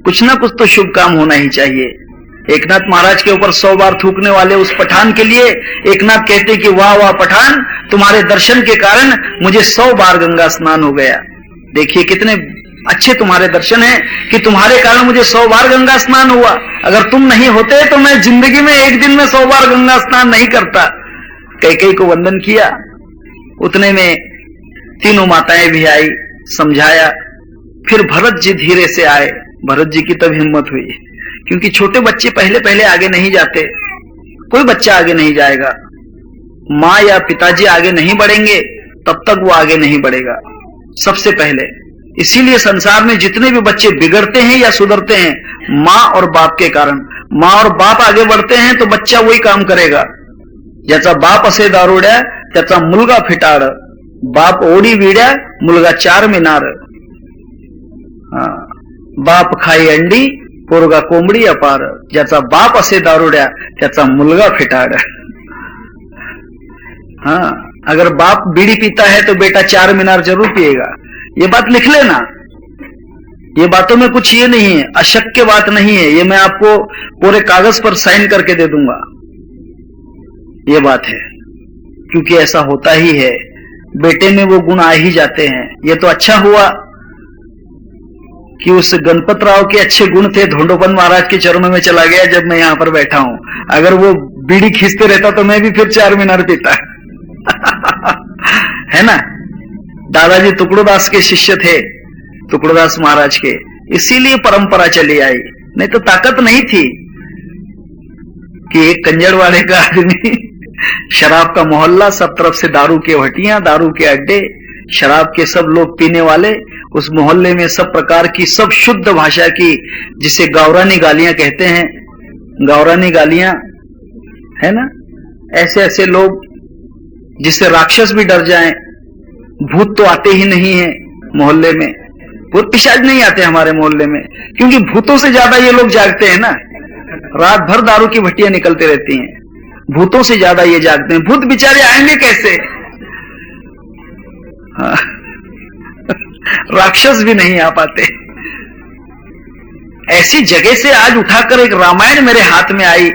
कुछ ना कुछ तो शुभ काम होना ही चाहिए। एकनाथ महाराज के ऊपर 100 बार थूकने वाले उस पठान के लिए एकनाथ कहते कि वाह वाह पठान, तुम्हारे दर्शन के कारण मुझे 100 बार गंगा स्नान हो गया। देखिए कितने अच्छे तुम्हारे दर्शन हैं कि तुम्हारे कारण मुझे 100 बार गंगा स्नान हुआ। अगर तुम नहीं होते तो मैं जिंदगी में एक दिन में 100 बार गंगा स्नान नहीं करता। कैकेयी को वंदन किया। उतने में तीनों माताएं भी आई, समझाया। फिर भरत जी धीरे से आए। भरत जी की तब हिम्मत हुई, क्योंकि छोटे बच्चे पहले पहले आगे नहीं जाते। कोई बच्चा आगे नहीं जाएगा, माँ या पिताजी आगे नहीं बढ़ेंगे तब तक वो आगे नहीं बढ़ेगा सबसे पहले। इसीलिए संसार में जितने भी बच्चे बिगड़ते हैं या सुधरते हैं, माँ और बाप के कारण। माँ और बाप आगे बढ़ते हैं तो बच्चा वही काम करेगा। ज्याचा बाप असे दारुड्या त्याचा मुलगा फिटाड, बाप ओढी विड्या मुलगा 4 मिनार। बाप खाई अंडी पोरगा कोंबडी अपार, ज्याचा बाप असे दारुड्या त्याचा मुलगा फिटाड। अगर बाप बीड़ी पीता है तो बेटा 4 मीनार जरूर पिएगा। ये बात लिख लेना। ये बातों में कुछ ये नहीं है, अशक्य बात नहीं है। ये मैं आपको पूरे कागज पर साइन करके दे दूंगा। ये बात है, क्योंकि ऐसा होता ही है। बेटे में वो गुण आ ही जाते हैं। ये तो अच्छा हुआ कि उस गणपत राव के अच्छे गुण थे, धोंडोपंत महाराज के चरणों में चला गया जब मैं यहां पर बैठा हूं। अगर वो बीड़ी खींचते रहता तो मैं भी फिर 4 मीनार पीता। है ना। दादाजी टुकड़ोदास के शिष्य थे, टुकड़ोदास महाराज के, इसीलिए परंपरा चली आई। नहीं तो ताकत नहीं थी कि एक कंजड़वाड़े का आदमी, शराब का मोहल्ला, सब तरफ से दारू के भट्टियां, दारू के अड्डे, शराब के सब लोग पीने वाले, उस मोहल्ले में सब प्रकार की, सब शुद्ध भाषा की, जिसे गावरानी गालियां कहते हैं, गावरानी गालियां, है ना। ऐसे ऐसे लोग जिससे राक्षस भी डर जाएं। भूत तो आते ही नहीं है मोहल्ले में, भूत पिशाच नहीं आते हमारे मोहल्ले में, क्योंकि भूतों से ज्यादा ये लोग जागते हैं ना। रात भर दारू की भट्टियां निकलती रहती हैं, भूतों से ज्यादा ये जागते हैं। भूत बेचारे आएंगे कैसे? राक्षस भी नहीं आ पाते। ऐसी जगह से आज उठाकर एक रामायण मेरे हाथ में आई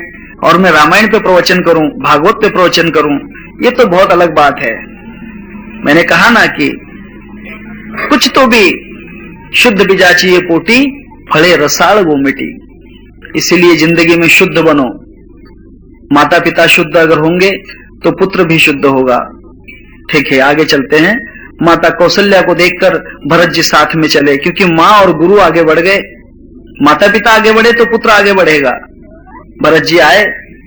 और मैं रामायण पे प्रवचन करूं, भागवत पे प्रवचन करूं, ये तो बहुत अलग बात है। मैंने कहा ना कि कुछ तो भी शुद्ध बिजाची ये पोटी, फले रसाल वो मिटी। इसीलिए जिंदगी में शुद्ध बनो। माता पिता शुद्ध अगर होंगे तो पुत्र भी शुद्ध होगा। ठीक है, आगे चलते हैं। माता कौशल्या को देखकर भरत जी साथ में चले, क्योंकि माँ और गुरु आगे बढ़ गए। माता पिता आगे बढ़े तो पुत्र आगे बढ़ेगा। भरत जी आए,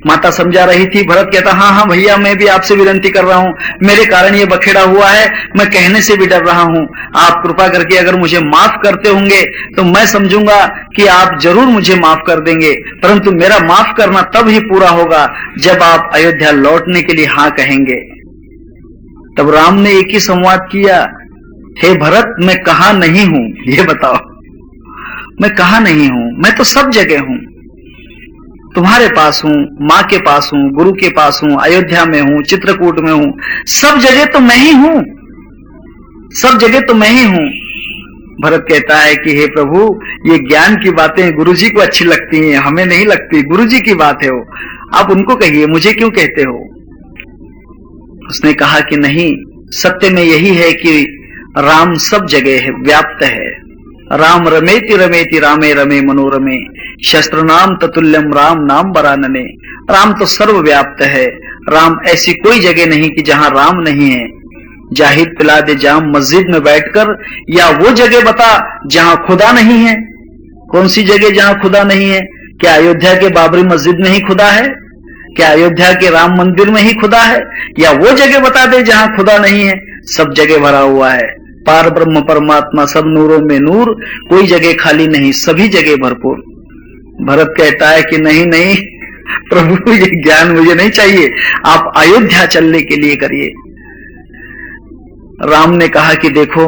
माता समझा रही थी। भरत कहता, हाँ हाँ भैया, मैं भी आपसे विनती कर रहा हूं, मेरे कारण ये बखेड़ा हुआ है, मैं कहने से भी डर रहा हूं। आप कृपा करके अगर मुझे माफ करते होंगे तो मैं समझूंगा कि आप जरूर मुझे माफ कर देंगे, परंतु मेरा माफ करना तब ही पूरा होगा जब आप अयोध्या लौटने के लिए हाँ कहेंगे। तब राम ने एक ही संवाद किया, हे भरत, मैं कहां नहीं हूं, ये बताओ। मैं कहां नहीं हूं? मैं तो सब जगह हूं। तुम्हारे पास हूं, मां के पास हूं, गुरु के पास हूं, अयोध्या में हूं, चित्रकूट में हूं, सब जगह तो मैं ही हूं, सब जगह तो मैं ही हूं। भरत कहता है कि हे प्रभु, ये ज्ञान की बातें गुरुजी को अच्छी लगती हैं, हमें नहीं लगती। गुरुजी की बात है वो। आप उनको कहिए, मुझे क्यों कहते हो? उसने कहा कि नहीं, सत्य में यही है कि राम सब जगह है, व्याप्त है। राम रमेति रमेति रामे रमे मनोरमे, शस्त्र नाम ततुल्यम राम नाम बरानने। राम तो सर्वव्याप्त है। राम ऐसी कोई जगह नहीं कि जहां राम नहीं है। जाहिद पिला दे जाम मस्जिद में बैठकर, या वो जगह बता जहां खुदा नहीं है। कौन सी जगह जहां खुदा नहीं है? क्या अयोध्या के बाबरी मस्जिद में ही खुदा है? क्या अयोध्या के राम मंदिर में ही खुदा है? या वो जगह बता दे जहां खुदा नहीं है? सब जगह भरा हुआ है। पार ब्रह्म परमात्मा, सब नूरों में नूर, कोई जगह खाली नहीं, सभी जगह भरपूर। भरत कहता है कि नहीं नहीं प्रभु, ये ज्ञान मुझे नहीं चाहिए, आप अयोध्या चलने के लिए करिए। राम ने कहा कि देखो,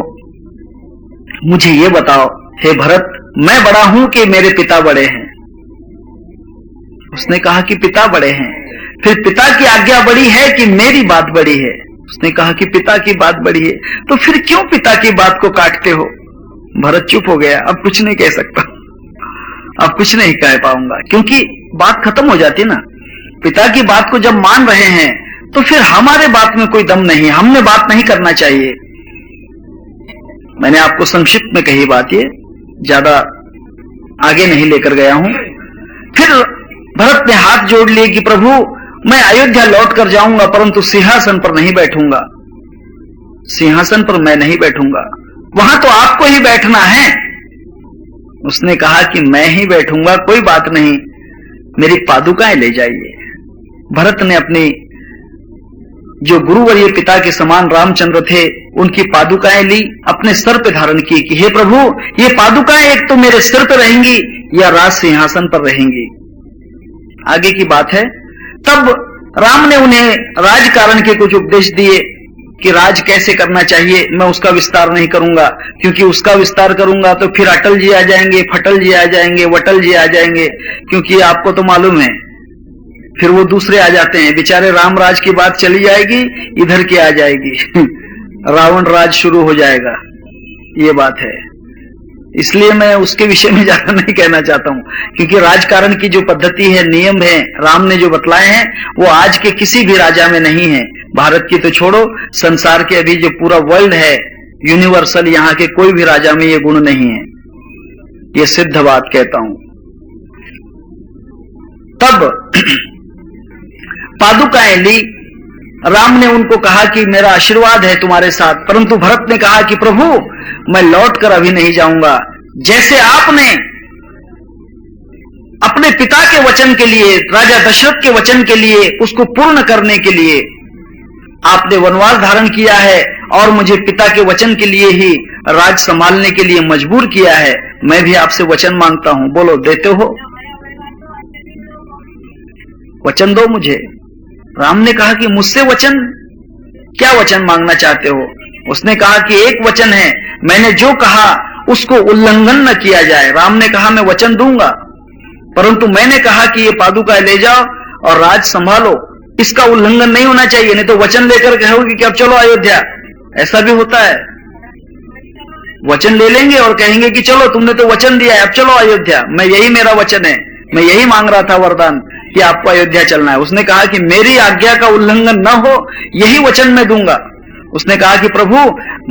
मुझे ये बताओ हे भरत, मैं बड़ा हूं कि मेरे पिता बड़े हैं? उसने कहा कि पिता बड़े हैं। फिर पिता की आज्ञा बड़ी है कि मेरी बात बड़ी है? उसने कहा कि पिता की बात बड़ी है। तो फिर क्यों पिता की बात को काटते हो? भरत चुप हो गया, अब कुछ नहीं कह सकता, अब कुछ नहीं कह पाऊंगा, क्योंकि बात खत्म हो जाती ना। पिता की बात को जब मान रहे हैं तो फिर हमारे बात में कोई दम नहीं, हमने बात नहीं करना चाहिए। मैंने आपको संक्षिप्त में कही बात, ये ज्यादा आगे नहीं लेकर गया हूं। फिर भरत ने हाथ जोड़ लिए कि प्रभु, मैं अयोध्या लौट कर जाऊंगा, परंतु सिंहासन पर नहीं बैठूंगा। सिंहासन पर मैं नहीं बैठूंगा, वहां तो आपको ही बैठना है। उसने कहा कि मैं ही बैठूंगा, कोई बात नहीं, मेरी पादुकाएं ले जाइए। भरत ने अपनी जो गुरुवर्य पिता के समान रामचंद्र थे, उनकी पादुकाएं ली, अपने सर पे धारण की कि हे प्रभु, ये पादुकाएं एक तो मेरे सिर पे रहेंगी या राज सिंहासन पर रहेंगी। आगे की बात है। तब राम ने उन्हें राजकारण के कुछ उपदेश दिए कि राज कैसे करना चाहिए। मैं उसका विस्तार नहीं करूंगा, क्योंकि उसका विस्तार करूंगा तो फिर अटल जी आ जाएंगे, फटल जी आ जाएंगे, वटल जी आ जाएंगे, क्योंकि आपको तो मालूम है फिर वो दूसरे आ जाते हैं। बेचारे राम राज की बात चली जाएगी, इधर की आ जाएगी रावण राज शुरू हो जाएगा। ये बात है, इसलिए मैं उसके विषय में ज्यादा नहीं कहना चाहता हूं, क्योंकि राजकारण की जो पद्धति है, नियम है, राम ने जो बतलाए हैं, वो आज के किसी भी राजा में नहीं है। भारत की तो छोड़ो, संसार के अभी जो पूरा वर्ल्ड है, यूनिवर्सल, यहाँ के कोई भी राजा में ये गुण नहीं है। ये सिद्ध बात कहता हूं। तब पादुकाएं ली, राम ने उनको कहा कि मेरा आशीर्वाद है तुम्हारे साथ, परंतु भरत ने कहा कि प्रभु, मैं लौटकर अभी नहीं जाऊंगा। जैसे आपने अपने पिता के वचन के लिए, राजा दशरथ के वचन के लिए, उसको पूर्ण करने के लिए आपने वनवास धारण किया है और मुझे पिता के वचन के लिए ही राज संभालने के लिए मजबूर किया है, मैं भी आपसे वचन मांगता हूं। बोलो, देते हो? वचन दो मुझे। राम ने कहा कि मुझसे वचन? क्या वचन मांगना चाहते हो? उसने कहा कि एक वचन है, मैंने जो कहा उसको उल्लंघन न किया जाए। राम ने कहा मैं वचन दूंगा, परंतु मैंने कहा कि ये पादुकाएं ले जाओ और राज संभालो, इसका उल्लंघन नहीं होना चाहिए, नहीं तो वचन लेकर कहोगे कि अब चलो अयोध्या। ऐसा भी होता है, वचन ले लेंगे और कहेंगे कि चलो तुमने तो वचन दिया है, अब चलो अयोध्या, मैं यही मेरा वचन है, मैं यही मांग रहा था वरदान कि आपको अयोध्या चलना है। उसने कहा कि मेरी आज्ञा का उल्लंघन न हो, यही वचन मैं दूंगा। उसने कहा कि प्रभु,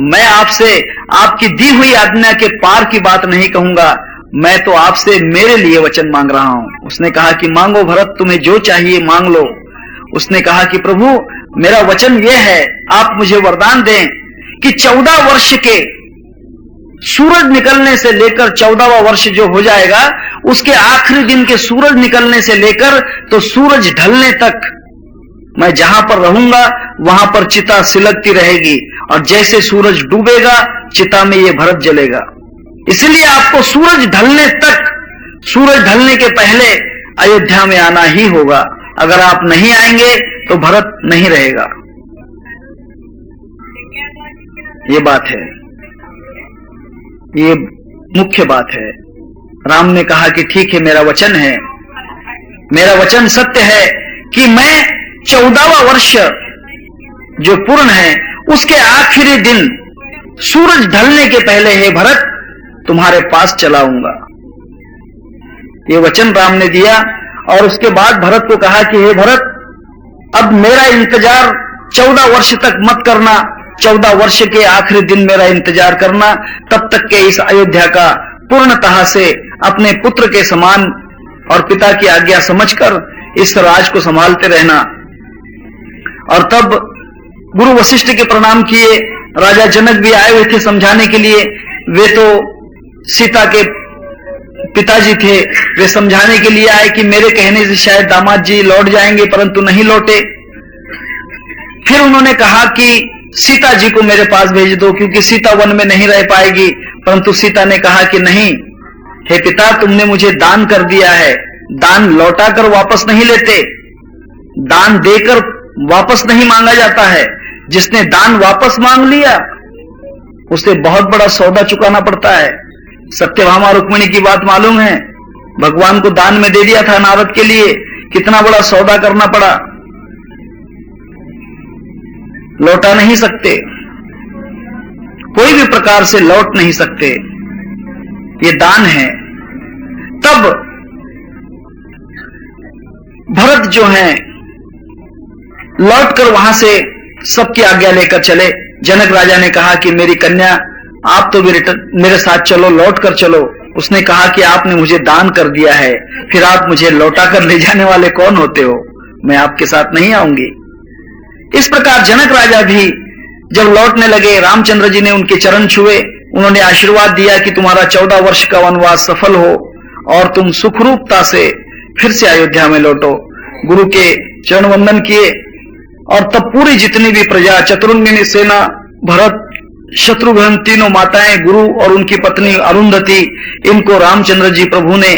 मैं आपसे आपकी दी हुई आज्ञा के पार की बात नहीं कहूंगा, मैं तो आपसे मेरे लिए वचन मांग रहा हूं। उसने कहा कि मांगो भरत, तुम्हें जो चाहिए मांग लो। उसने कहा कि प्रभु, मेरा वचन यह है, आप मुझे वरदान दें कि 14 वर्ष के सूरज निकलने से लेकर 14वां वर्ष जो हो जाएगा, उसके आखिरी दिन के सूरज निकलने से लेकर तो सूरज ढलने तक मैं जहां पर रहूंगा वहां पर चिता सिलकती रहेगी, और जैसे सूरज डूबेगा चिता में ये भरत जलेगा। इसलिए आपको सूरज ढलने तक, सूरज ढलने के पहले अयोध्या में आना ही होगा। अगर आप नहीं आएंगे तो भरत नहीं रहेगा। ये बात है, ये मुख्य बात है। राम ने कहा कि ठीक है, मेरा वचन है, मेरा वचन सत्य है कि मैं 14वां वर्ष जो पूर्ण है उसके आखिरी दिन सूरज ढलने के पहले हे भरत तुम्हारे पास चलाऊंगा। ये वचन राम ने दिया और उसके बाद भरत को कहा कि हे भरत, अब मेरा इंतजार 14 वर्ष तक मत करना, 14 वर्ष के आखिरी दिन मेरा इंतजार करना, तब तक के इस अयोध्या का पूर्णतः से अपने पुत्र के समान और पिता की आज्ञा समझकर इस राज को संभालते रहना। और तब गुरु वशिष्ठ के प्रणाम किए। राजा जनक भी आए हुए थे समझाने के लिए। वे तो सीता के पिताजी थे, वे समझाने के लिए आए कि मेरे कहने से शायद दामाद जी लौट जाएंगे, परंतु नहीं लौटे। फिर उन्होंने कहा कि सीता जी को मेरे पास भेज दो, क्योंकि सीता वन में नहीं रह पाएगी। परंतु सीता ने कहा कि नहीं, हे पिता, तुमने मुझे दान कर दिया है, दान लौटाकर वापस नहीं लेते, दान देकर वापस नहीं मांगा जाता है। जिसने दान वापस मांग लिया उसे बहुत बड़ा सौदा चुकाना पड़ता है। सत्यभामा रुक्मिणी की बात मालूम है, भगवान को दान में दे दिया था नारद के लिए, कितना बड़ा सौदा करना पड़ा, लौटा नहीं सकते, कोई भी प्रकार से लौट नहीं सकते, ये दान है। तब भरत जो हैं लौटकर वहां से सबकी आज्ञा लेकर चले। जनक राजा ने कहा कि मेरी कन्या, आप तो भी मेरे साथ चलो, लौट कर चलो। उसने कहा कि आपने मुझे दान कर दिया है, फिर आप मुझे लौटा कर ले जाने वाले कौन होते हो, मैं आपके साथ नहीं आऊंगी। इस प्रकार जनक राजा भी जब लौटने लगे, रामचंद्र जी ने उनके चरण छुए, उन्होंने आशीर्वाद दिया कि तुम्हारा 14 वर्ष का वनवास सफल हो और तुम सुखरूपता से फिर से अयोध्या में लौटो। गुरु के चरण वंदन किए और तब पूरी जितनी भी प्रजा, चतुरंगिनी सेना, भरत, शत्रुघ्न, तीनों माताएं, गुरु और उनकी पत्नी अरुंधति, इनको रामचंद्र जी प्रभु ने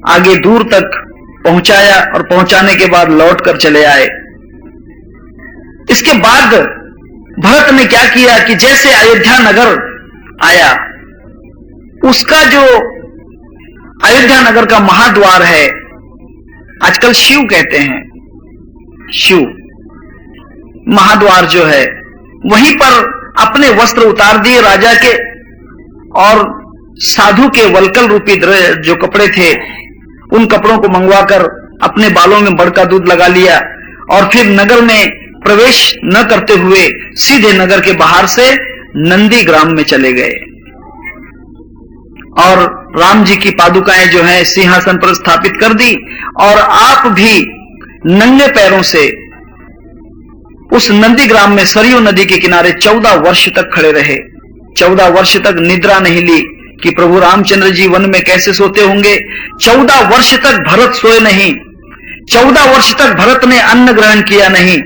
आगे दूर तक पहुंचाया और पहुंचाने के बाद लौट कर चले आए। इसके बाद भरत ने क्या किया कि जैसे अयोध्या नगर आया, उसका जो अयोध्या नगर का महाद्वार है, आजकल शिव कहते हैं, शिव महाद्वार जो है, वहीं पर अपने वस्त्र उतार दिए राजा के और साधु के वलकल रूपी जो कपड़े थे, उन कपड़ों को मंगवाकर अपने बालों में बड़का दूध लगा लिया और फिर नगर में प्रवेश न करते हुए सीधे नगर के बाहर से नंदी ग्राम में चले गए और राम जी की पादुकाएं जो हैं सिंहासन पर स्थापित कर दी और आप भी नंगे पैरों से उस नंदी ग्राम में सरयू नदी के किनारे 14 वर्ष तक खड़े रहे। 14 वर्ष तक निद्रा नहीं ली कि प्रभु रामचंद्र जी वन में कैसे सोते होंगे। 14 वर्ष तक भरत सोए नहीं, 14 वर्ष तक भरत ने अन्न ग्रहण किया नहीं,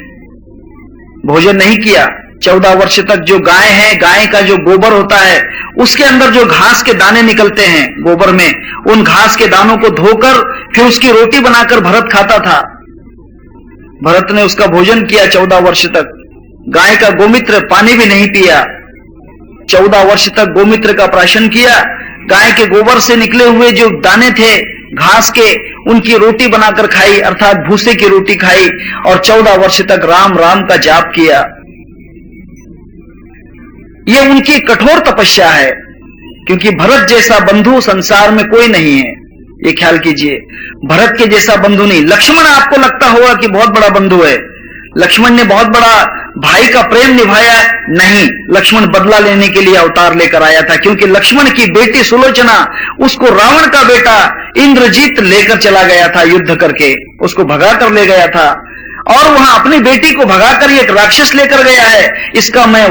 भोजन नहीं किया। 14 वर्ष तक जो गाय है, गाय का जो गोबर होता है, उसके अंदर जो घास के दाने निकलते हैं गोबर में, उन घास के दानों को धोकर फिर उसकी रोटी बनाकर भरत खाता था। भरत ने उसका भोजन किया 14 वर्ष तक। गाय का गोमित्र, पानी भी नहीं पिया, 14 वर्ष तक गोमित्र का प्राशन किया। गाय के गोबर से निकले हुए जो दाने थे घास के, उनकी रोटी बनाकर खाई, अर्थात भूसे की रोटी खाई और 14 वर्ष तक राम राम का जाप किया। यह उनकी कठोर तपस्या है, क्योंकि भरत जैसा बंधु संसार में कोई नहीं है। ये ख्याल कीजिए, भरत के जैसा बंधु नहीं। लक्ष्मण आपको लगता होगा कि बहुत बड़ा बंधु है, लक्ष्मण ने बहुत बड़ा भाई का प्रेम निभाया, नहीं, लक्ष्मण बदला लेने के लिए अवतार लेकर आया था, क्योंकि लक्ष्मण की बेटी सुलोचना, उसको रावण का बेटा इंद्रजीत लेकर चला गया था, युद्ध करके उसको भगा कर ले गया था और वहां अपनी बेटी को भगाकर एक राक्षस लेकर गया है, इसका मैं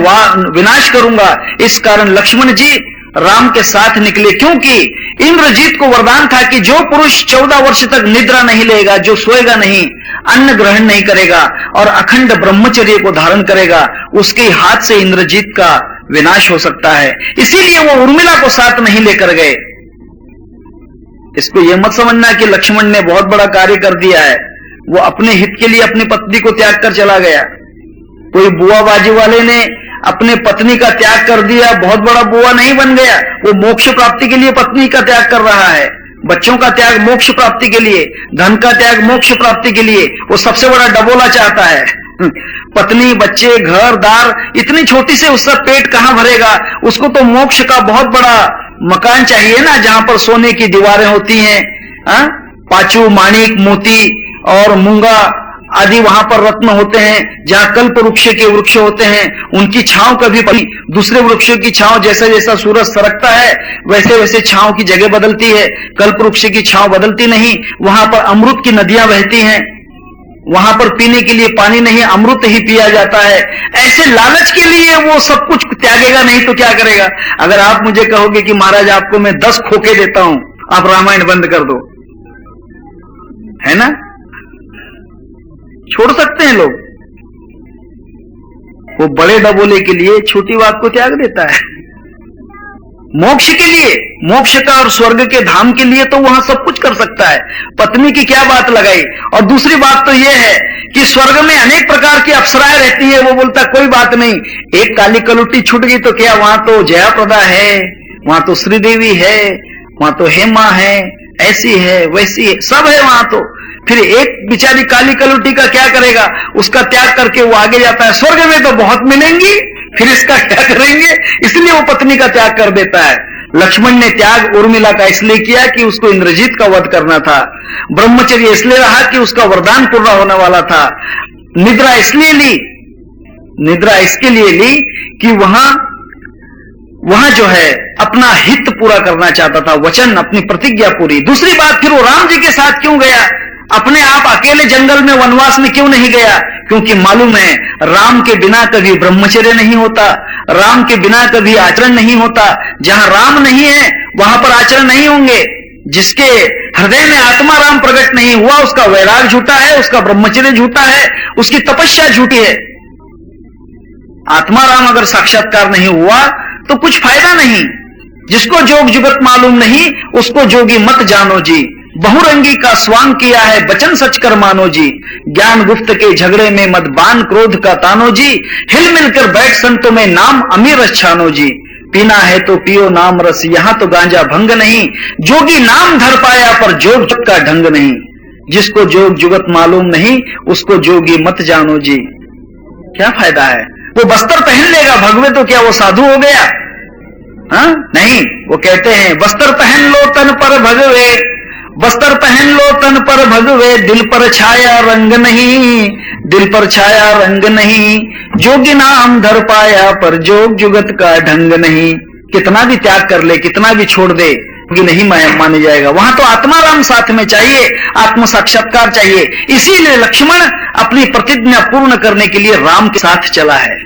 विनाश करूंगा। इस कारण लक्ष्मण जी राम के साथ निकले, क्योंकि इंद्रजीत को वरदान था कि जो पुरुष 14 वर्ष तक निद्रा नहीं लेगा, जो सोएगा नहीं, अन्न ग्रहण नहीं करेगा और अखंड ब्रह्मचर्य को धारण करेगा, उसके हाथ से इंद्रजीत का विनाश हो सकता है। इसीलिए वो उर्मिला को साथ नहीं लेकर गए। इसको यह मत समझना कि लक्ष्मण ने बहुत बड़ा कार्य कर दिया है, वो अपने हित के लिए अपनी पत्नी को त्याग कर चला गया। कोई बुआबाजी वाले ने अपने पत्नी का त्याग कर दिया, बहुत बड़ा बुआ नहीं बन गया, वो मोक्ष प्राप्ति के लिए पत्नी का त्याग कर रहा है, बच्चों का त्याग मोक्ष प्राप्ति के लिए, धन का त्याग मोक्ष प्राप्ति के लिए, वो सबसे बड़ा डबोला चाहता है। पत्नी, बच्चे, घर दार, इतनी छोटी से उसका पेट कहां भरेगा, उसको तो मोक्ष का बहुत बड़ा मकान चाहिए ना, जहां पर सोने की दीवारें होती हैं, पाचू, माणिक, मोती और मूंगा आदि वहां पर रत्न होते हैं। जहां कल्प वृक्ष के वृक्ष होते हैं उनकी छांव कभी दूसरे वृक्षों की छांव, जैसा जैसा सूरज सरकता है वैसे वैसे छांव की जगह बदलती है। कल्प वृक्ष की छांव बदलती नहीं। वहां पर अमृत की नदियां बहती हैं, वहां पर पीने के लिए पानी नहीं, अमृत ही पिया जाता है। ऐसे लालच के लिए वो सब कुछ त्यागेगा नहीं तो क्या करेगा? अगर आप मुझे कहोगे कि महाराज आपको मैं 10 खोखे देता हूं, आप रामायण बंद कर दो, है ना? छोड़ सकते हैं लोग। वो बड़े डबोले के लिए छोटी बात को त्याग देता है। मोक्ष के लिए, मोक्ष का और स्वर्ग के धाम के लिए तो वहां सब कुछ कर सकता है। पत्नी की क्या बात लगाई। और दूसरी बात तो यह है कि स्वर्ग में अनेक प्रकार की अप्सराएं रहती है। वो बोलता कोई बात नहीं, एक काली कलुट्टी छूट गई तो क्या, वहां तो जयाप्रदा है, वहां तो श्रीदेवी है, वहां तो हेमा है, ऐसी है वैसी है, सब है वहां तो। फिर एक बेचारी काली कलुटी का क्या करेगा? उसका त्याग करके वो आगे जाता है। स्वर्ग में तो बहुत मिलेंगी, फिर इसका क्या करेंगे? इसलिए वो पत्नी का त्याग कर देता है। लक्ष्मण ने त्याग उर्मिला का इसलिए किया कि उसको इंद्रजीत का वध करना था। ब्रह्मचर्य इसलिए रहा कि उसका वरदान पूर्ण होने वाला था। निद्रा इसलिए ली, निद्रा इसके लिए ली कि वहां जो है अपना हित पूरा करना चाहता था, वचन, अपनी प्रतिज्ञा पूरी। दूसरी बात, फिर वो राम जी के साथ क्यों गया? अपने आप अकेले जंगल में वनवास में क्यों नहीं गया? क्योंकि मालूम है राम के बिना कभी ब्रह्मचर्य नहीं होता, राम के बिना कभी आचरण नहीं होता। जहां राम नहीं है वहां पर आचरण नहीं होंगे। जिसके हृदय में आत्मा राम प्रकट नहीं हुआ उसका वैराग झूठा है, उसका ब्रह्मचर्य झूठा है, उसकी तपस्या झूठी है। आत्मा राम अगर साक्षात्कार नहीं हुआ तो कुछ फायदा नहीं। जिसको जोग जुगत मालूम नहीं उसको जोगी मत जानो जी। बहुरंगी का स्वांग किया है बचन सच कर मानो जी। ज्ञान गुप्त के झगड़े में मदबान क्रोध का तानो जी। हिल मिलकर बैठ संतों में नाम अमीर छानो जी। पीना है तो पियो नाम रस, यहां तो गांजा भंग नहीं। जोगी नाम धर पाया पर जोग का ढंग नहीं। जिसको जोग जुगत मालूम नहीं उसको जोगी मत जानो जी। क्या फायदा है? वो वस्त्र पहन लेगा भगवे तो क्या वो साधु हो गया? हाँ नहीं, वो कहते हैं वस्त्र पहन लो तन पर भगवे, वस्त्र पहन लो तन पर भगवे, दिल पर छाया रंग नहीं, दिल पर छाया रंग नहीं। जोगी नाम धर पाया पर जोग जुगत का ढंग नहीं। कितना भी त्याग कर ले, कितना भी छोड़ दे, कि नहीं माने जाएगा। वहां तो आत्मा राम साथ में चाहिए, आत्म साक्षात्कार चाहिए। इसीलिए लक्ष्मण अपनी प्रतिज्ञा पूर्ण करने के लिए राम के साथ चला है।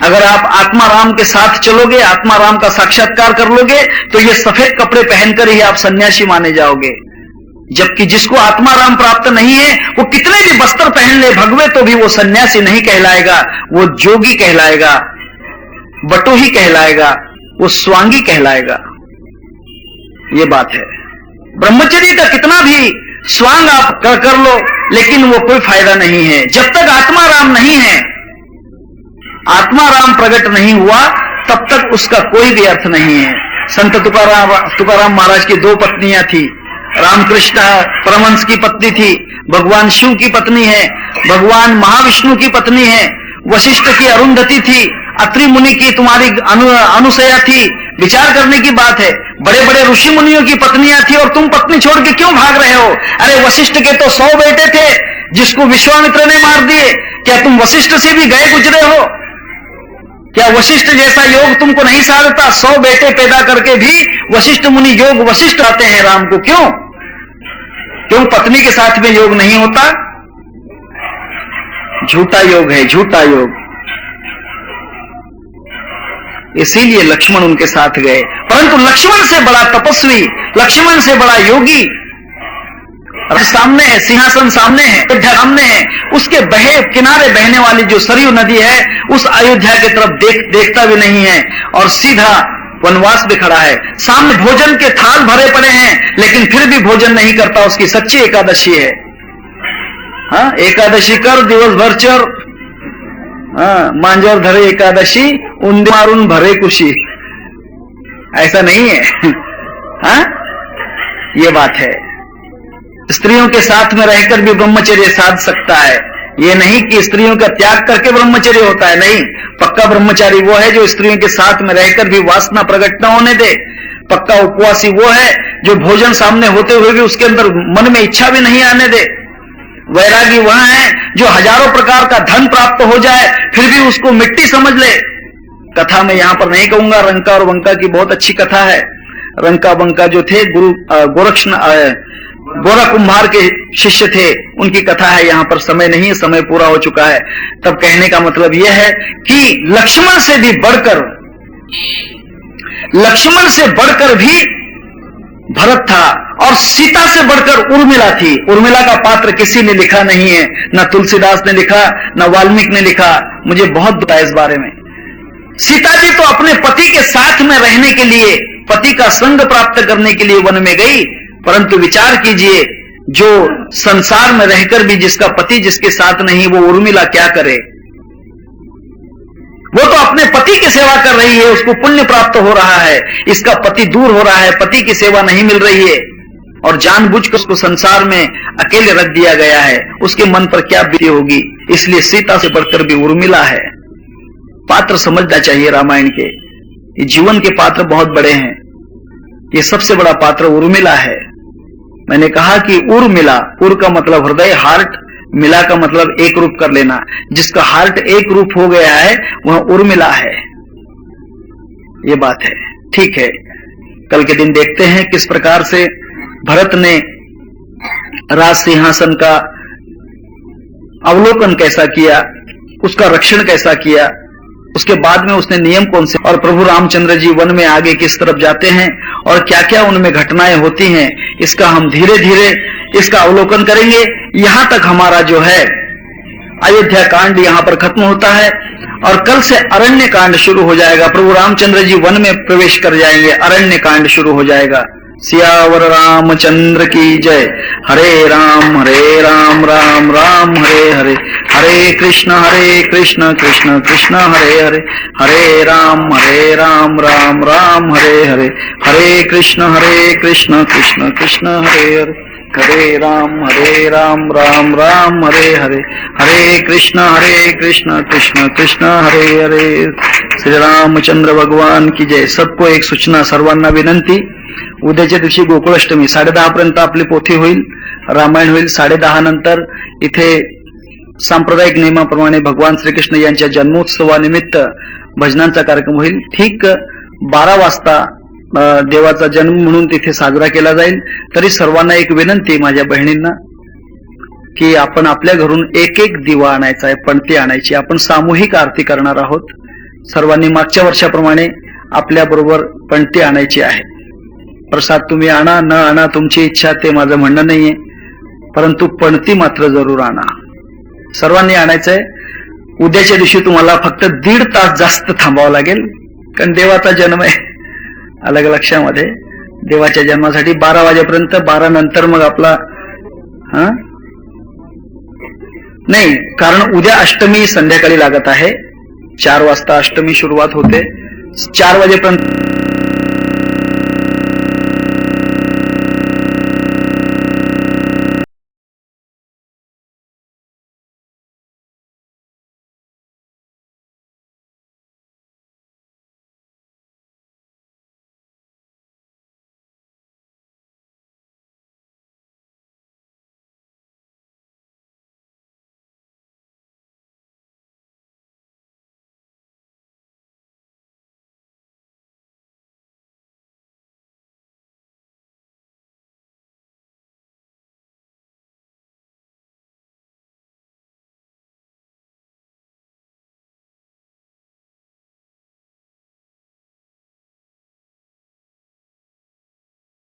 अगर आप आत्मा राम के साथ चलोगे, आत्मा राम का साक्षात्कार कर लोगे तो ये सफेद कपड़े पहनकर ही आप सन्यासी माने जाओगे। जबकि जिसको आत्मा राम प्राप्त नहीं है वो कितने भी वस्त्र पहन ले भगवे तो भी वो सन्यासी नहीं कहलाएगा, वो जोगी कहलाएगा, बटोही कहलाएगा, वो स्वांगी कहलाएगा। ये बात है। ब्रह्मचर्य का कितना भी स्वांग आप कर लो लेकिन वो कोई फायदा नहीं है। जब तक आत्मा राम नहीं है, आत्मा राम प्रकट नहीं हुआ तब तक उसका कोई भी अर्थ नहीं है। संत तुकाराम महाराज की 2 पत्नियां थी। रामकृष्ण परमहंस की पत्नी थी, भगवान शिव की पत्नी है, भगवान महाविष्णु की पत्नी है, वशिष्ठ की अरुंधति थी, अत्रि मुनि की तुम्हारी अनुसया थी। विचार करने की बात है। बड़े बड़े ऋषि मुनियों की पत्नियां थी और तुम पत्नी छोड़ के क्यों भाग रहे हो? अरे वशिष्ठ के तो 100 बेटे थे जिसको विश्वामित्र ने मार दिए। क्या तुम वशिष्ठ से भी गए गुजरे हो? क्या वशिष्ठ जैसा योग तुमको नहीं साधता? 100 बेटे पैदा करके भी वशिष्ठ मुनि योग वशिष्ठ आते हैं राम को। क्यों पत्नी के साथ में योग नहीं होता? झूठा योग है, झूठा योग। इसीलिए लक्ष्मण उनके साथ गए। परंतु लक्ष्मण से बड़ा तपस्वी, लक्ष्मण से बड़ा योगी सामने है, सिंहासन सामने है, अयोध्या सामने है। उसके किनारे बहने वाली जो सरयू नदी है उस अयोध्या की तरफ देखता भी नहीं है और सीधा वनवास भी खड़ा है। सामने भोजन के थाल भरे पड़े हैं लेकिन फिर भी भोजन नहीं करता। उसकी सच्ची एकादशी है। हाँ, एकादशी कर दिवस भर चर, मांजर धरे एकादशी उंदे मारून भरे कुशी। ऐसा नहीं है। हाँ, ये बात है। स्त्रियों के साथ में रहकर भी ब्रह्मचर्य साध सकता है। ये नहीं कि स्त्रियों का त्याग करके ब्रह्मचर्य होता है। नहीं, पक्का ब्रह्मचारी वो है जो स्त्रियों के साथ में रहकर भी वासना प्रकट न होने दे। पक्का उपवासी वो है जो भोजन सामने होते हुए भी उसके अंदर मन में इच्छा भी नहीं आने दे। वैरागी वह है जो हजारों प्रकार का धन प्राप्त हो जाए फिर भी उसको मिट्टी समझ ले। कथा में यहां पर नहीं कहूंगा, रंका और बंका की बहुत अच्छी कथा है। रंका बंका जो थे गोरा कुम्हार के शिष्य थे, उनकी कथा है। यहां पर समय नहीं है, समय पूरा हो चुका है। तब कहने का मतलब यह है कि लक्ष्मण से बढ़कर भी भरत था और सीता से बढ़कर उर्मिला थी। उर्मिला का पात्र किसी ने लिखा नहीं है, न तुलसीदास ने लिखा, न वाल्मीकि ने लिखा। मुझे बहुत पता है इस बारे में। सीता जी तो अपने पति के साथ में रहने के लिए, पति का संग प्राप्त करने के लिए वन में गई, परंतु विचार कीजिए, जो संसार में रहकर भी जिसका पति जिसके साथ नहीं, वो उर्मिला क्या करे? वो तो अपने पति की सेवा कर रही है, उसको पुण्य प्राप्त हो रहा है। इसका पति दूर हो रहा है, पति की सेवा नहीं मिल रही है और जानबूझकर उसको संसार में अकेले रख दिया गया है। उसके मन पर क्या बीती होगी? इसलिए सीता से बढ़कर भी उर्मिला है। पात्र समझना चाहिए रामायण के। ये जीवन के पात्र बहुत बड़े हैं। ये सबसे बड़ा पात्र उर्मिला है। मैंने कहा कि उर्मिला, उर का मतलब हृदय, हार्ट, मिला का मतलब एक रूप कर लेना। जिसका हार्ट एक रूप हो गया है वह उर्मिला है। ये बात है। ठीक है, कल के दिन देखते हैं किस प्रकार से भरत ने राज सिंहासन का अवलोकन कैसा किया, उसका रक्षण कैसा किया, उसके बाद में उसने नियम कौन से, और प्रभु रामचंद्र जी वन में आगे किस तरफ जाते हैं और क्या क्या उनमें घटनाएं होती हैं, इसका हम धीरे धीरे इसका अवलोकन करेंगे। यहां तक हमारा जो है अयोध्या कांड यहां पर खत्म होता है और कल से अरण्य कांड शुरू हो जाएगा। प्रभु रामचंद्र जी वन में प्रवेश कर जाएंगे, अरण्य कांड शुरू हो जाएगा। सियावर रामचंद्र की जय। हरे राम राम राम हरे हरे, हरे कृष्ण कृष्ण कृष्ण हरे हरे, हरे राम राम राम हरे हरे, हरे कृष्ण कृष्ण कृष्ण हरे हरे, हरे राम राम राम हरे हरे, हरे कृष्ण कृष्ण कृष्ण हरे हरे। श्री रामचंद्र भगवान की जय। सबको एक सूचना, सर्वांना विनंती, उद्याच्या दिवशी गोकुळाष्टमी 10:30 पर्यंत आपली पोथी होईल, रामायण होईल। 10:30 नंतर इथे सांप्रदायिक नियमाप्रमाणे भगवान श्रीकृष्ण यांच्या जन्मोत्सवानिमित्त भजनांचा कार्यक्रम होईल। ठीक 12 वाजता देवाचा जन्म म्हणून तिथे साजरा केला जाईल। तरी सर्वांना एक विनंती माझ्या बहिणींना की आपण आपल्या घरून एक एक दिवा आणायचा आहे, पणती आणायची। आपण सामूहिक आरती करणार आहोत। सर्वांनी मागच्या वर्षाप्रमाणे आपल्या बरोबर पणती आणायची आहे। प्रसाद तुम्ही आणा न आणा तुमची इच्छा, ते माझं म्हणणं नाहीये, परंतु पणती मात्र जरूर आणा। सर्वांनी आणायचंय। उद्याच्या दिवशी तुम्हाला फक्त 1.5 तास जास्त थांबावं लागेल, कारण देवाचा जन्म आहे। अलग लक्षामध्ये, देवाच्या जन्मासाठी 12 वाजेपर्यंत, 12 नंतर मग आपला नाही, कारण उद्या अष्टमी संध्याकाळी लागत आहे। 4 वाजता अष्टमी सुरुवात होते, 4 वाजेपर्यंत